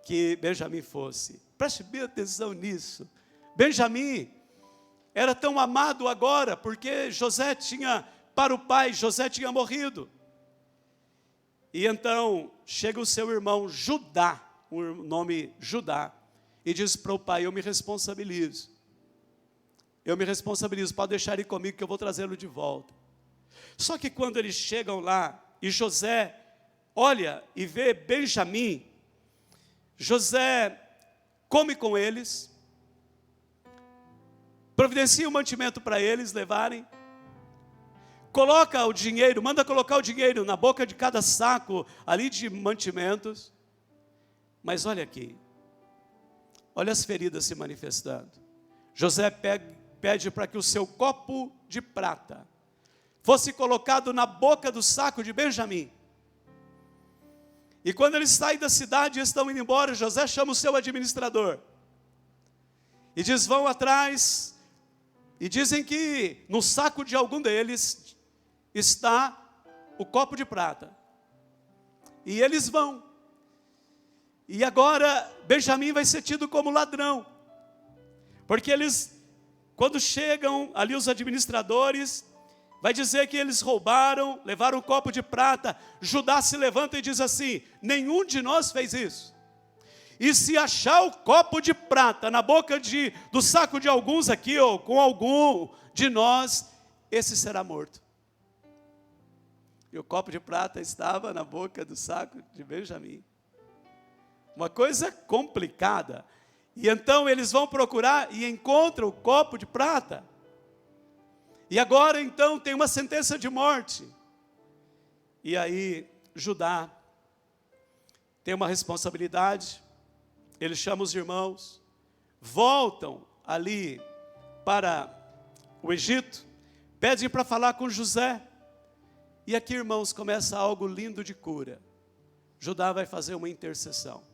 que Benjamim fosse. Preste bem atenção nisso. Benjamim era tão amado agora, porque para o pai, José tinha morrido. E então, chega o seu irmão Judá, o nome Judá, e diz para o pai: eu me responsabilizo, pode deixar ele comigo que eu vou trazê-lo de volta. Só que quando eles chegam lá, e José olha e vê Benjamim, José come com eles, providencia o mantimento para eles levarem, coloca o dinheiro, manda colocar o dinheiro na boca de cada saco ali de mantimentos. Mas olha aqui, olha as feridas se manifestando. José pede para que o seu copo de prata fosse colocado na boca do saco de Benjamim. E quando eles saem da cidade e estão indo embora, José chama o seu administrador e diz: vão atrás, e dizem que no saco de algum deles está o copo de prata. E eles vão. E agora Benjamim vai ser tido como ladrão, porque eles, quando chegam ali os administradores, vai dizer que eles roubaram, levaram o copo de prata. Judá se levanta e diz assim: nenhum de nós fez isso. E se achar o copo de prata na boca do saco de alguns aqui, ou com algum de nós, esse será morto. E o copo de prata estava na boca do saco de Benjamim. Uma coisa complicada. E então eles vão procurar e encontram o copo de prata. E agora então tem uma sentença de morte. E aí Judá tem uma responsabilidade. Ele chama os irmãos, voltam ali para o Egito, pedem para falar com José. E aqui, irmãos, começa algo lindo de cura. Judá vai fazer uma intercessão.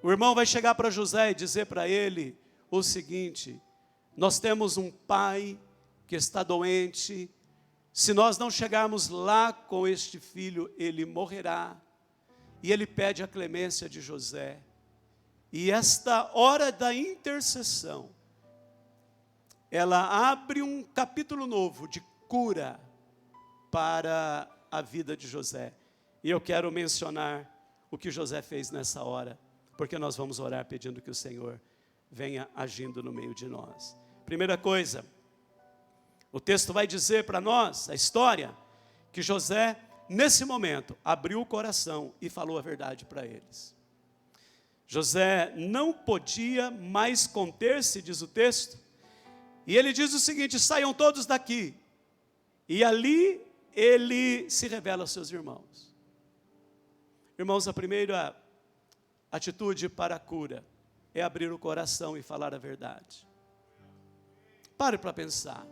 O irmão vai chegar para José e dizer para ele o seguinte: nós temos um pai que está doente, se nós não chegarmos lá com este filho, ele morrerá. E ele pede a clemência de José. E esta hora da intercessão, ela abre um capítulo novo de cura para a vida de José. E eu quero mencionar o que José fez nessa hora, porque nós vamos orar pedindo que o Senhor venha agindo no meio de nós. Primeira coisa, o texto vai dizer para nós, a história, que José, nesse momento, abriu o coração e falou a verdade para eles. José não podia mais conter-se, diz o texto, e ele diz o seguinte: saiam todos daqui. E ali ele se revela aos seus irmãos. Irmãos, a primeira atitude para a cura é abrir o coração e falar a verdade. Pare para pensar.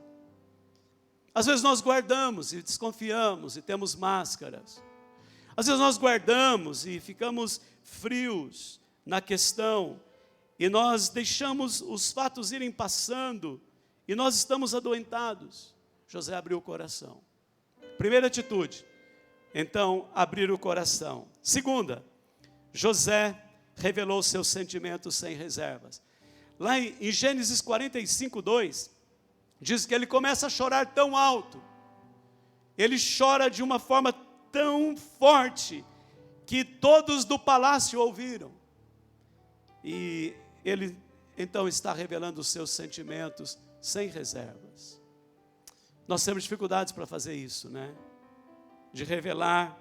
Às vezes nós guardamos e desconfiamos e temos máscaras. Às vezes nós guardamos e ficamos frios na questão, e nós deixamos os fatos irem passando, e nós estamos adoentados. José abriu o coração. Primeira atitude, então, abrir o coração. Segunda, José revelou seus sentimentos sem reservas. Lá em Gênesis 45, 2, diz que ele começa a chorar tão alto, ele chora de uma forma tão forte, que todos do palácio ouviram. E ele então está revelando os seus sentimentos sem reservas. Nós temos dificuldades para fazer isso, né? De revelar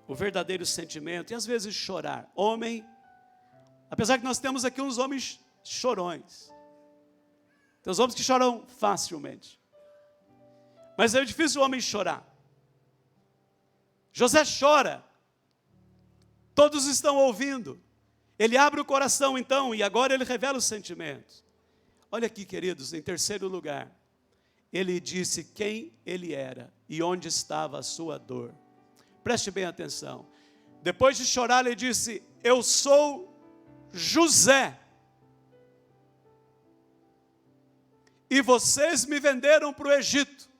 o verdadeiro sentimento e às vezes chorar. Homem, apesar que nós temos aqui uns homens chorões. Tem uns homens que choram facilmente. Mas é difícil o homem chorar. José chora. Todos estão ouvindo. Ele abre o coração então e agora ele revela os sentimentos. Olha aqui, queridos, em terceiro lugar, ele disse quem ele era e onde estava a sua dor. Preste bem atenção. Depois de chorar, ele disse: eu sou José. E vocês me venderam para o Egito.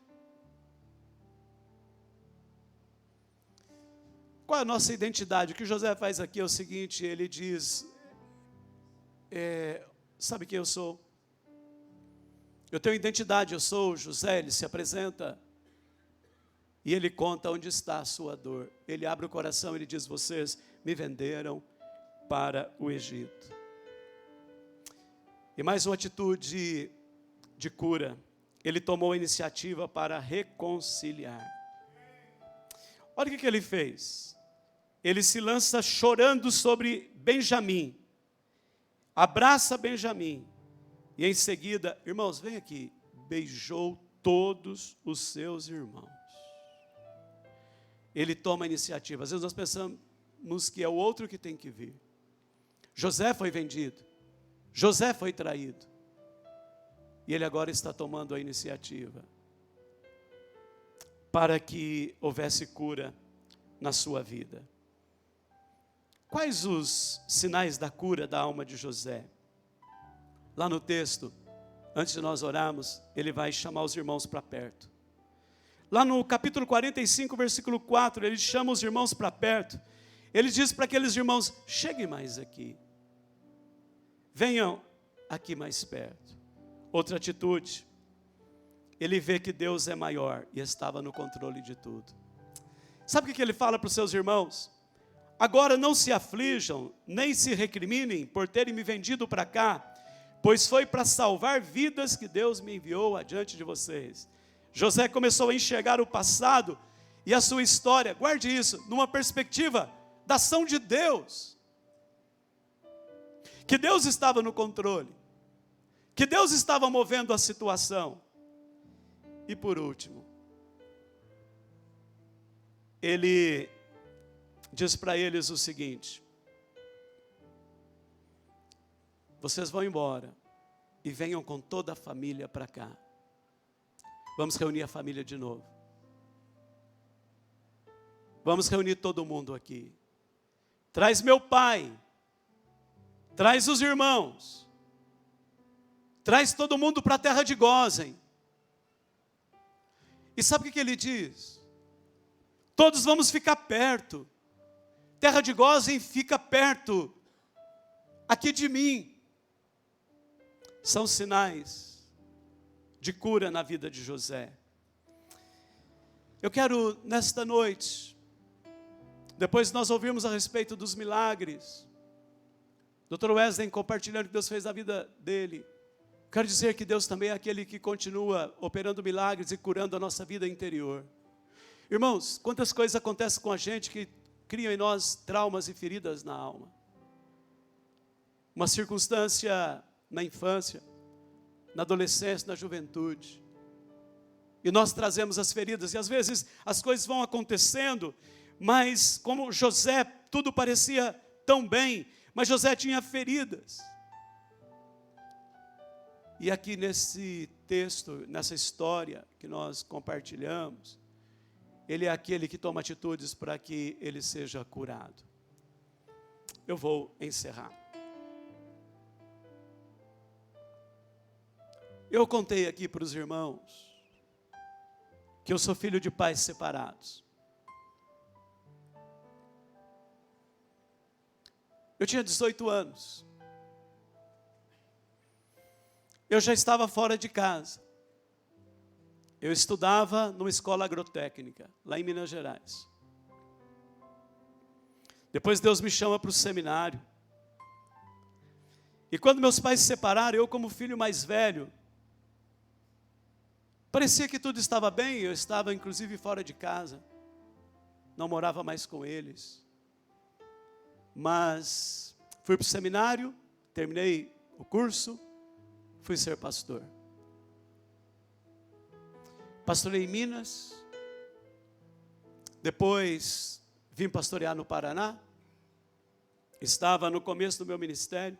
Qual é a nossa identidade? O que José faz aqui é o seguinte, ele diz, sabe quem eu sou? Eu tenho identidade, eu sou José, ele se apresenta e ele conta onde está a sua dor. Ele abre o coração, ele diz, vocês me venderam para o Egito. E mais uma atitude de cura, ele tomou a iniciativa para reconciliar. Olha o que ele fez. Ele se lança chorando sobre Benjamim, abraça Benjamim, e em seguida, irmãos, vem aqui, beijou todos os seus irmãos. Ele toma a iniciativa. Às vezes nós pensamos que é o outro que tem que vir. José foi vendido, José foi traído, e ele agora está tomando a iniciativa para que houvesse cura na sua vida. Quais os sinais da cura da alma de José? Lá no texto, antes de nós orarmos, ele vai chamar os irmãos para perto. Lá no capítulo 45, versículo 4, ele chama os irmãos para perto. Ele diz para aqueles irmãos, cheguem mais aqui. Venham aqui mais perto. Outra atitude, ele vê que Deus é maior e estava no controle de tudo. Sabe o que ele fala para os seus irmãos? Agora não se aflijam, nem se recriminem por terem me vendido para cá, pois foi para salvar vidas que Deus me enviou adiante de vocês. José começou a enxergar o passado e a sua história, guarde isso, numa perspectiva da ação de Deus. Que Deus estava no controle, que Deus estava movendo a situação. E por último, ele diz para eles o seguinte: vocês vão embora e venham com toda a família para cá. Vamos reunir a família de novo. Vamos reunir todo mundo aqui. Traz meu pai, traz os irmãos, traz todo mundo para a terra de Gósen. E sabe o que ele diz? Todos vamos ficar perto. Terra de Gósen fica perto aqui de mim. São sinais de cura na vida de José. Eu quero, nesta noite, depois de nós ouvirmos a respeito dos milagres, Dr. Wesley compartilhando o que Deus fez na vida dele, quero dizer que Deus também é aquele que continua operando milagres e curando a nossa vida interior. Irmãos, quantas coisas acontecem com a gente que criam em nós traumas e feridas na alma. Uma circunstância na infância, na adolescência, na juventude. E nós trazemos as feridas, e às vezes as coisas vão acontecendo, mas como José, tudo parecia tão bem, mas José tinha feridas. E aqui nesse texto, nessa história que nós compartilhamos, ele é aquele que toma atitudes para que ele seja curado. Eu vou encerrar. Eu contei aqui para os irmãos que eu sou filho de pais separados. Eu tinha 18 anos. Eu já estava fora de casa. Eu estudava numa escola agrotécnica, lá em Minas Gerais. Depois Deus me chama para o seminário. E quando meus pais se separaram, eu como filho mais velho, Parecia que tudo estava bem, eu estava inclusive fora de casa, não morava mais com eles. Mas fui para o seminário, terminei o curso, fui ser pastor. Pastorei em Minas, depois vim pastorear no Paraná, estava no começo do meu ministério,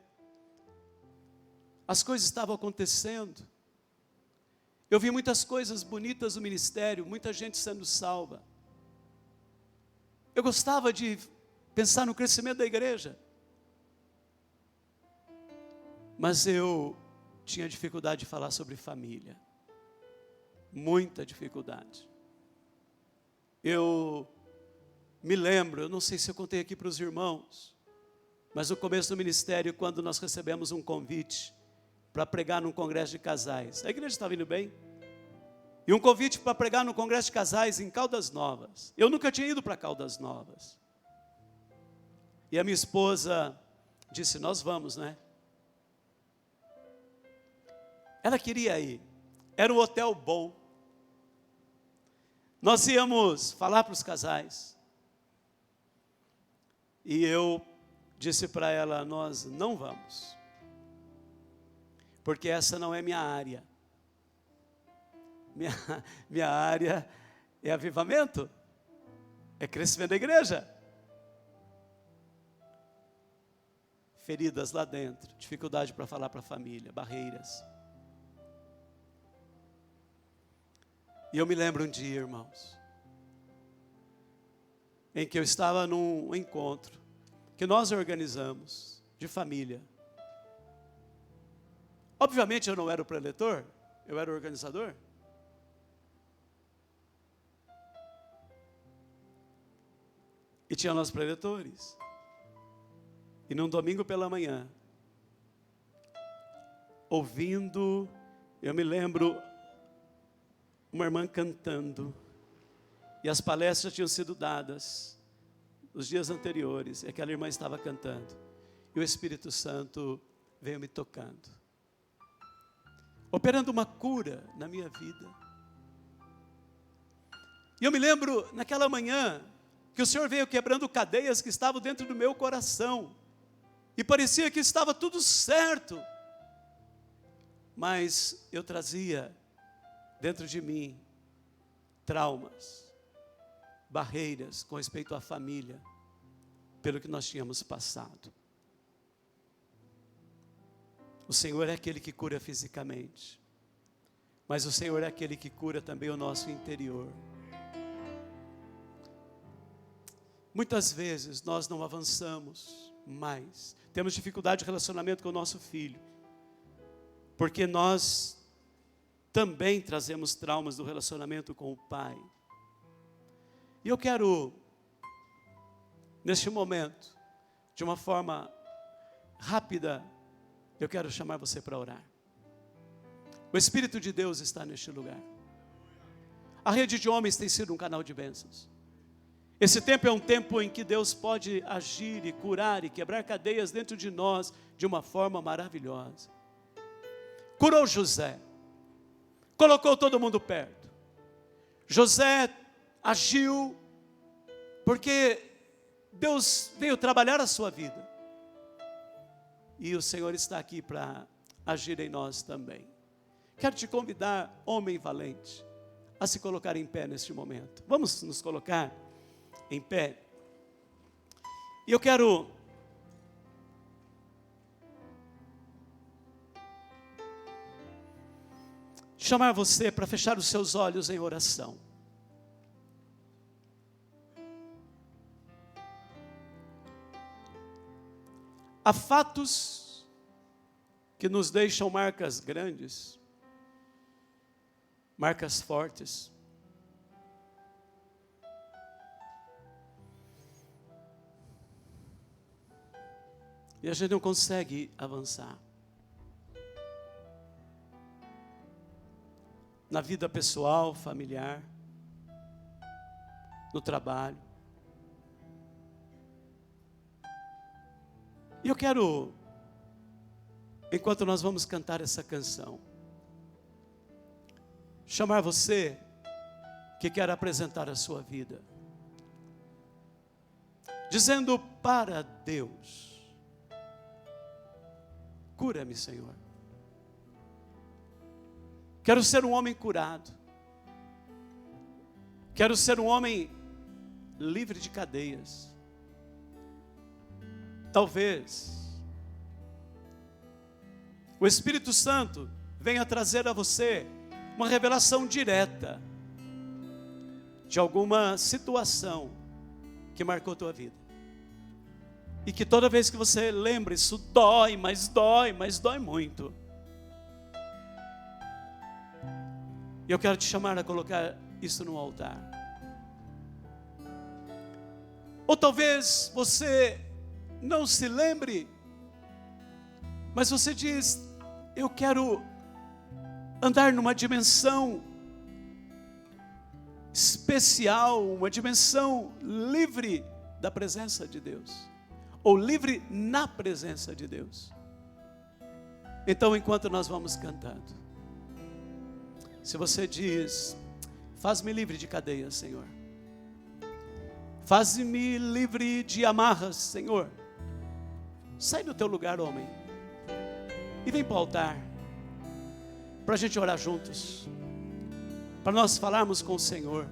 as coisas estavam acontecendo, eu vi muitas coisas bonitas no ministério, muita gente sendo salva. Eu gostava de pensar no crescimento da igreja, mas eu tinha dificuldade de falar sobre família, muita dificuldade. Eu me lembro, eu não sei se eu contei aqui para os irmãos, mas no começo do ministério, quando nós recebemos um convite para pregar num congresso de casais, a igreja estava indo bem, e um convite para pregar num congresso de casais em Caldas Novas. Eu nunca tinha ido para Caldas Novas. E a minha esposa disse, nós vamos, né? Ela queria ir, era um hotel bom. Nós íamos falar para os casais. E eu disse para ela, nós não vamos. Porque essa não é minha área. Minha área é avivamento, é crescimento da igreja. Feridas lá dentro, dificuldade para falar para a família, barreiras. E eu me lembro um dia, irmãos, em que eu estava num encontro que nós organizamos de família. Obviamente eu não era o preletor, eu era o organizador. E tinha nós preletores. E num domingo pela manhã, ouvindo, eu me lembro, uma irmã cantando, e as palestras tinham sido dadas nos dias anteriores, e aquela irmã estava cantando, e o Espírito Santo veio me tocando, operando uma cura na minha vida. E eu me lembro, naquela manhã, que o Senhor veio quebrando cadeias que estavam dentro do meu coração, e parecia que estava tudo certo, mas eu trazia dentro de mim traumas, barreiras com respeito à família, pelo que nós tínhamos passado. O Senhor é aquele que cura fisicamente, mas o Senhor é aquele que cura também o nosso interior. Muitas vezes nós não avançamos mais, temos dificuldade de relacionamento com o nosso filho, porque nós também trazemos traumas do relacionamento com o pai. E eu quero, neste momento, de uma forma rápida, eu quero chamar você para orar. O Espírito de Deus está neste lugar. A rede de homens tem sido um canal de bênçãos. Esse tempo é um tempo em que Deus pode agir e curar e quebrar cadeias dentro de nós de uma forma maravilhosa. Curou José, colocou todo mundo perto. José agiu porque Deus veio trabalhar a sua vida. E o Senhor está aqui para agir em nós também. Quero te convidar, homem valente, a se colocar em pé neste momento. Vamos nos colocar em pé. E eu quero chamar você para fechar os seus olhos em oração. Há fatos que nos deixam marcas grandes, marcas fortes. E a gente não consegue avançar. Na vida pessoal, familiar, no trabalho. E eu quero, enquanto nós vamos cantar essa canção, chamar você que quer apresentar a sua vida, dizendo para Deus: cura-me, Senhor. Quero ser um homem curado. Quero ser um homem livre de cadeias. Talvez o Espírito Santo venha trazer a você uma revelação direta de alguma situação que marcou a tua vida. E que toda vez que você lembra, isso dói, mas dói muito. E eu quero te chamar a colocar isso no altar. Ou talvez você não se lembre, mas você diz: eu quero andar numa dimensão especial, uma dimensão livre da presença de Deus, ou livre na presença de Deus. Então, enquanto nós vamos cantando, se você diz: faz-me livre de cadeias, Senhor, faz-me livre de amarras, Senhor, sai do teu lugar, homem, e vem para o altar, para a gente orar juntos, para nós falarmos com o Senhor.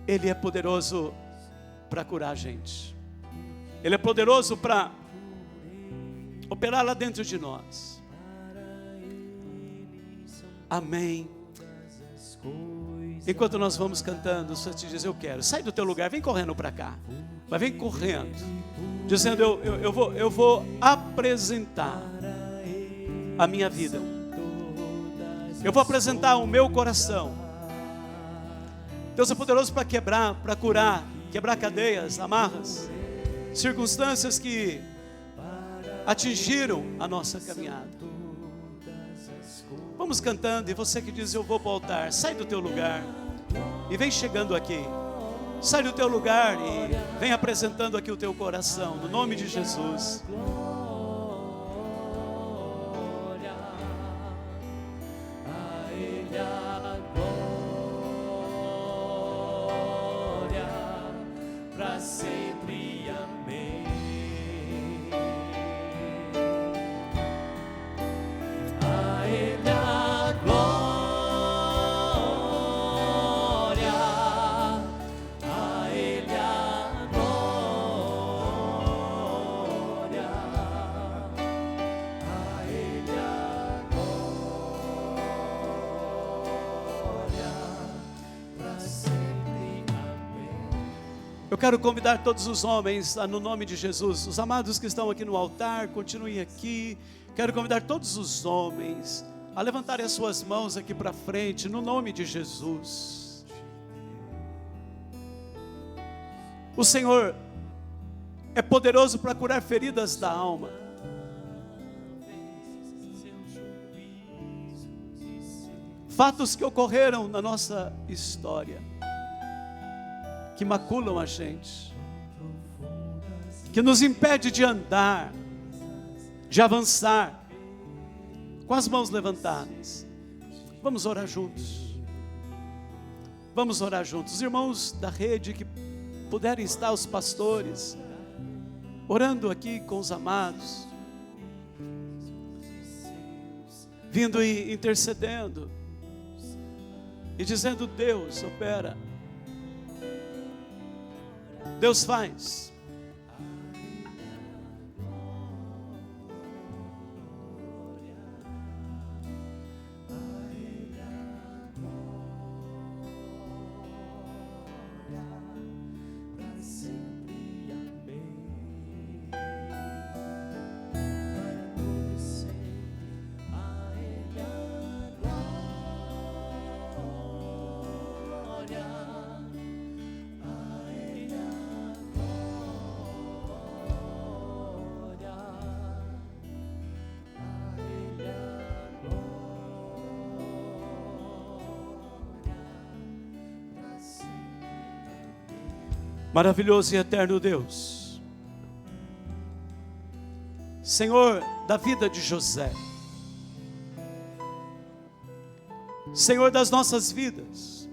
Ele é poderoso para curar a gente, Ele é poderoso para operar lá dentro de nós. Amém. Enquanto nós vamos cantando, você te diz: eu quero, sai do teu lugar, vem correndo para cá, mas vem correndo, dizendo: eu vou apresentar a minha vida, eu vou apresentar o meu coração. Deus é poderoso para quebrar, para curar, quebrar cadeias, amarras, circunstâncias que atingiram a nossa caminhada. Vamos cantando, e você que diz: eu vou para o altar, sai do teu lugar e vem chegando aqui. Sai do teu lugar e vem apresentando aqui o teu coração, no nome de Jesus. Eu quero convidar todos os homens, no nome de Jesus, os amados que estão aqui no altar, continuem aqui. Quero convidar todos os homens a levantarem as suas mãos aqui para frente, no nome de Jesus. O Senhor é poderoso para curar feridas da alma. Fatos que ocorreram na nossa história, que maculam a gente, que nos impede de andar, de avançar, com as mãos levantadas. Vamos orar juntos. Vamos orar juntos. Os irmãos da rede que puderem estar, os pastores, orando aqui com os amados, vindo e intercedendo, e dizendo: Deus opera, Deus faz. Maravilhoso e eterno Deus, Senhor da vida de José, Senhor das nossas vidas.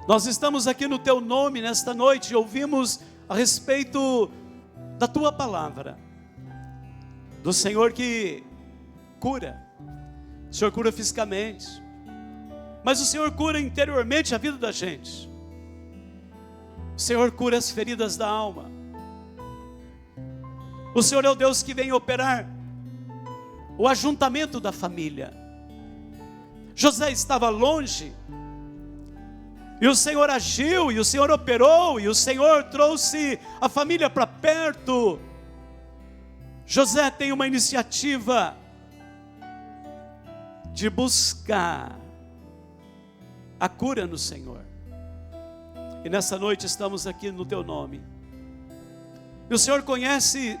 Nós estamos aqui no Teu nome nesta noite e ouvimos a respeito da Tua palavra, do Senhor que cura. O Senhor cura fisicamente, mas o Senhor cura interiormente a vida da gente. O Senhor cura as feridas da alma. O Senhor é o Deus que vem operar o ajuntamento da família. José estava longe, e o Senhor agiu, e o Senhor operou, e o Senhor trouxe a família para perto. José tem uma iniciativa de buscar a cura no Senhor. E nessa noite estamos aqui no Teu nome. E o Senhor conhece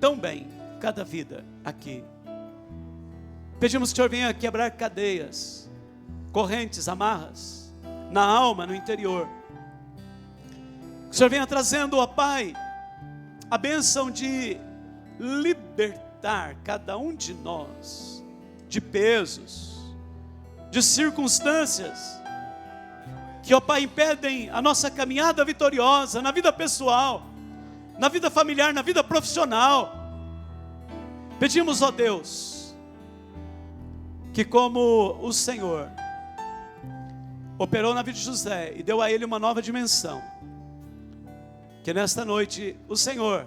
tão bem cada vida aqui. Pedimos que o Senhor venha quebrar cadeias, correntes, amarras, na alma, no interior. Que o Senhor venha trazendo, ó Pai, a bênção de libertar cada um de nós de pesos, de circunstâncias que, ó Pai, impedem a nossa caminhada vitoriosa na vida pessoal, na vida familiar, na vida profissional. Pedimos, ó Deus, que como o Senhor operou na vida de José e deu a ele uma nova dimensão, que nesta noite o Senhor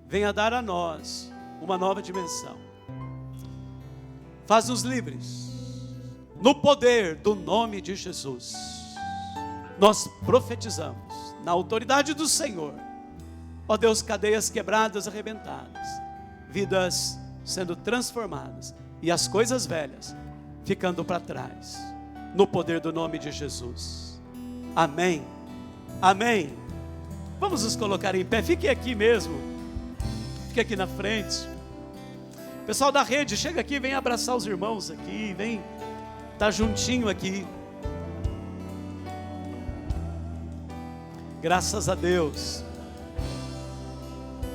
venha dar a nós uma nova dimensão. Faz-nos livres, no poder do nome de Jesus. Nós profetizamos, na autoridade do Senhor, ó Deus, cadeias quebradas, arrebentadas, vidas sendo transformadas, e as coisas velhas ficando para trás, no poder do nome de Jesus. Amém, amém. Vamos nos colocar em pé, fique aqui mesmo, fique aqui na frente. Pessoal da rede, chega aqui, vem abraçar os irmãos aqui, vem estar juntinho aqui. Graças a Deus,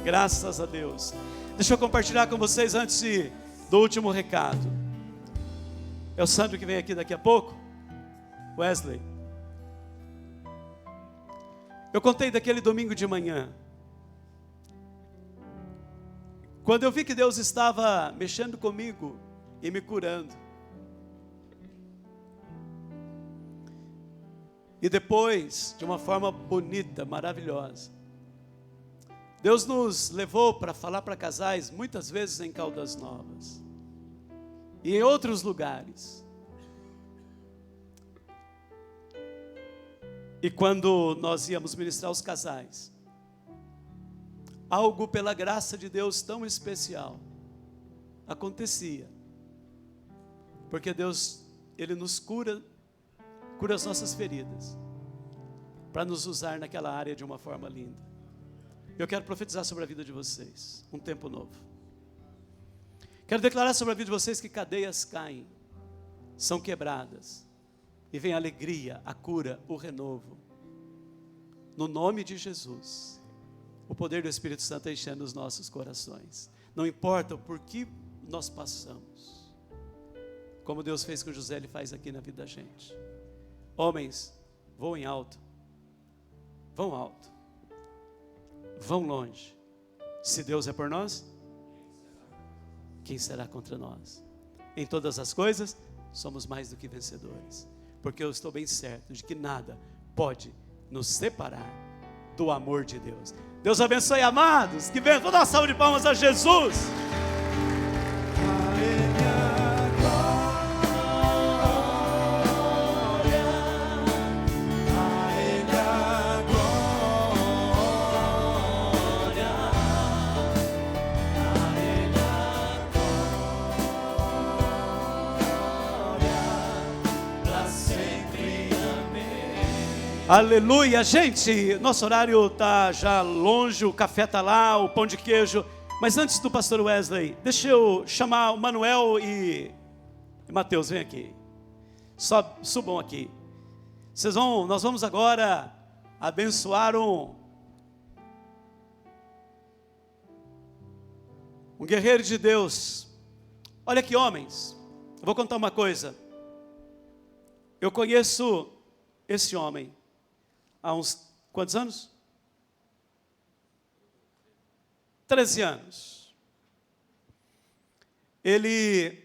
graças a Deus. Deixa eu compartilhar com vocês antes do último recado. É o Sandro que vem aqui daqui a pouco, Wesley. Eu contei daquele domingo de manhã, quando eu vi que Deus estava mexendo comigo e me curando. E depois, de uma forma bonita, maravilhosa, Deus nos levou para falar para casais, muitas vezes em Caldas Novas e em outros lugares. E quando nós íamos ministrar aos casais, algo pela graça de Deus tão especial acontecia, porque Deus, Ele nos cura as nossas feridas, para nos usar naquela área de uma forma linda. Eu quero profetizar sobre a vida de vocês, um tempo novo. Quero declarar sobre a vida de vocês que cadeias caem, são quebradas, e vem a alegria, a cura, o renovo. No nome de Jesus, o poder do Espírito Santo enchendo os nossos corações. Não importa por que nós passamos, como Deus fez com José, Ele faz aqui na vida da gente. Homens, voem alto, vão alto, vão longe. Se Deus é por nós, quem será contra nós? Em todas as coisas, somos mais do que vencedores, porque eu estou bem certo de que nada pode nos separar do amor de Deus. Deus abençoe, amados, que venha toda a salva de palmas a Jesus. Aleluia, gente, nosso horário está já longe, o café está lá, o pão de queijo, mas antes do pastor Wesley, deixa eu chamar o Manuel e Mateus, vem aqui, subam aqui. Nós vamos agora abençoar um guerreiro de Deus. Olha aqui, homens, Eu vou contar uma coisa. Eu conheço esse homem há uns quantos anos? 13 anos. Ele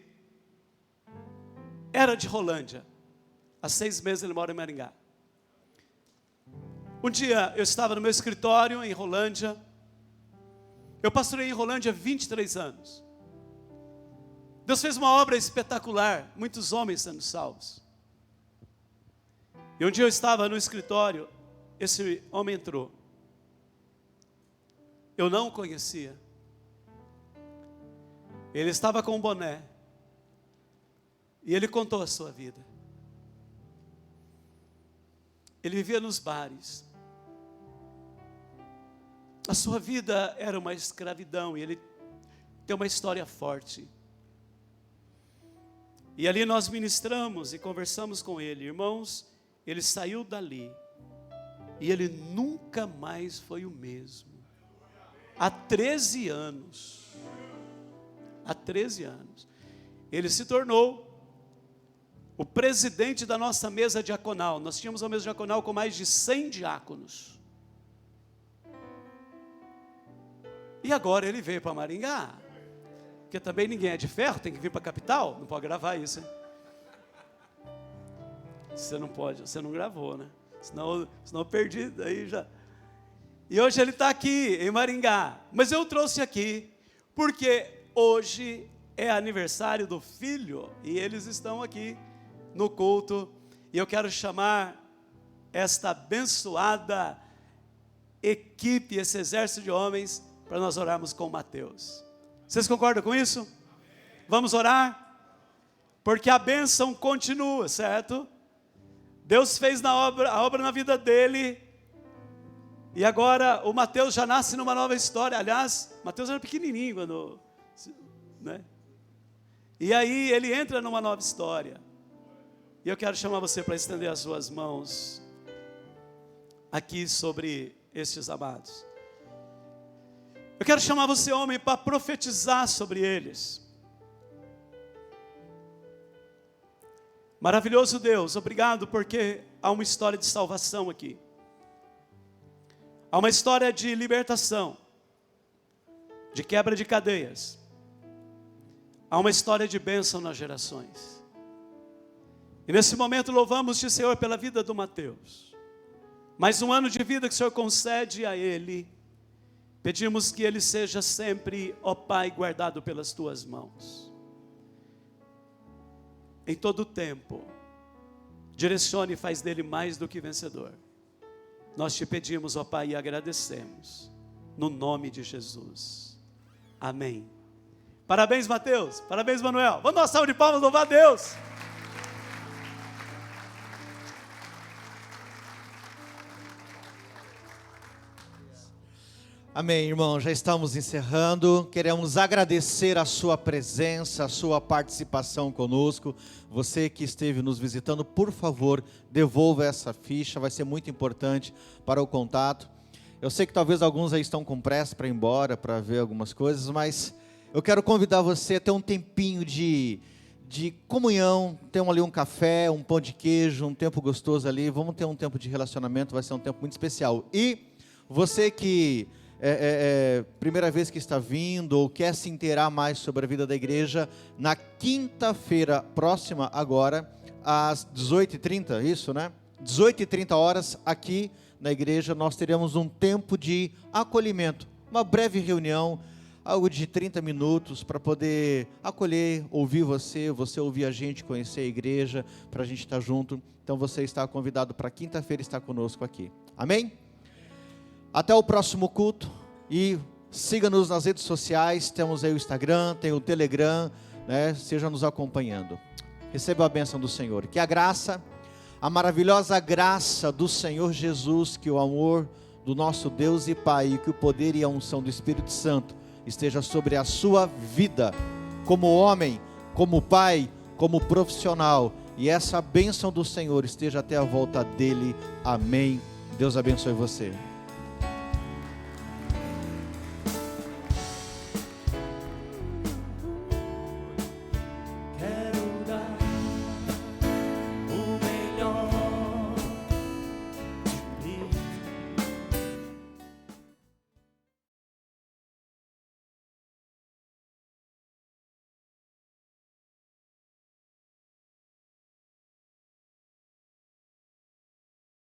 era de Rolândia. Há 6 meses ele mora em Maringá. Um dia eu estava no meu escritório em Rolândia. Eu pastorei em Rolândia 23 anos. Deus fez uma obra espetacular, muitos homens sendo salvos. E um dia eu estava no escritório, esse homem entrou. Eu não o conhecia. Ele estava com um boné. E ele contou a sua vida. Ele vivia nos bares. A sua vida era uma escravidão e ele tem uma história forte. E ali nós ministramos e conversamos com ele. Irmãos, ele saiu dali e ele nunca mais foi o mesmo. Há 13 anos. Há 13 anos. Ele se tornou o presidente da nossa mesa diaconal. Nós tínhamos uma mesa diaconal com mais de 100 diáconos. E agora ele veio para Maringá. Porque também ninguém é de ferro, tem que vir para a capital. Não pode gravar isso, hein? Você não pode, você não gravou, né? Senão eu perdi, daí já. E hoje ele está aqui, em Maringá. Mas eu trouxe aqui, porque hoje é aniversário do filho, e eles estão aqui no culto. E eu quero chamar esta abençoada equipe, esse exército de homens, para nós orarmos com Mateus. Vocês concordam com isso? Vamos orar? Porque a bênção continua, certo? Deus fez a obra na vida dele. E agora o Mateus já nasce numa nova história. Aliás, Mateus era pequenininho quando, né? E aí ele entra numa nova história. E eu quero chamar você para estender as suas mãos aqui sobre estes amados. Eu quero chamar você, homem, para profetizar sobre eles. Maravilhoso Deus, obrigado porque há uma história de salvação aqui. Há uma história de libertação, de quebra de cadeias. Há uma história de bênção nas gerações. E nesse momento louvamos-te, Senhor, pela vida do Mateus. Mais um ano de vida que o Senhor concede a ele. Pedimos que ele seja sempre, ó Pai, guardado pelas tuas mãos. Em todo o tempo, direcione e faz dele mais do que vencedor. Nós te pedimos, ó Pai, e agradecemos, no nome de Jesus. Amém. Parabéns, Mateus. Parabéns, Manuel. Vamos dar uma salva de palmas, louvar a Deus. Amém, irmão, já estamos encerrando. Queremos agradecer a sua presença, a sua participação conosco. Você que esteve nos visitando, por favor, devolva essa ficha, vai ser muito importante para o contato. Eu sei que talvez alguns aí estão com pressa para ir embora, para ver algumas coisas, mas eu quero convidar você a ter um tempinho de comunhão, ter ali um café, um pão de queijo, um tempo gostoso ali. Vamos ter um tempo de relacionamento, vai ser um tempo muito especial. E você que primeira vez que está vindo ou quer se inteirar mais sobre a vida da igreja, na quinta-feira próxima agora, às 18h30, isso, né? 18h30 horas, aqui na igreja, nós teremos um tempo de acolhimento, uma breve reunião, algo de 30 minutos, para poder acolher, ouvir você ouvir a gente, conhecer a igreja, para a gente estar junto. Então você está convidado para quinta-feira estar conosco aqui. Amém? Até o próximo culto e siga-nos nas redes sociais, temos aí o Instagram, tem o Telegram, né? Seja nos acompanhando. Receba a bênção do Senhor. Que a graça, a maravilhosa graça do Senhor Jesus, que o amor do nosso Deus e Pai, e que o poder e a unção do Espírito Santo esteja sobre a sua vida, como homem, como pai, como profissional, e essa bênção do Senhor esteja até a volta dele. Amém. Deus abençoe você.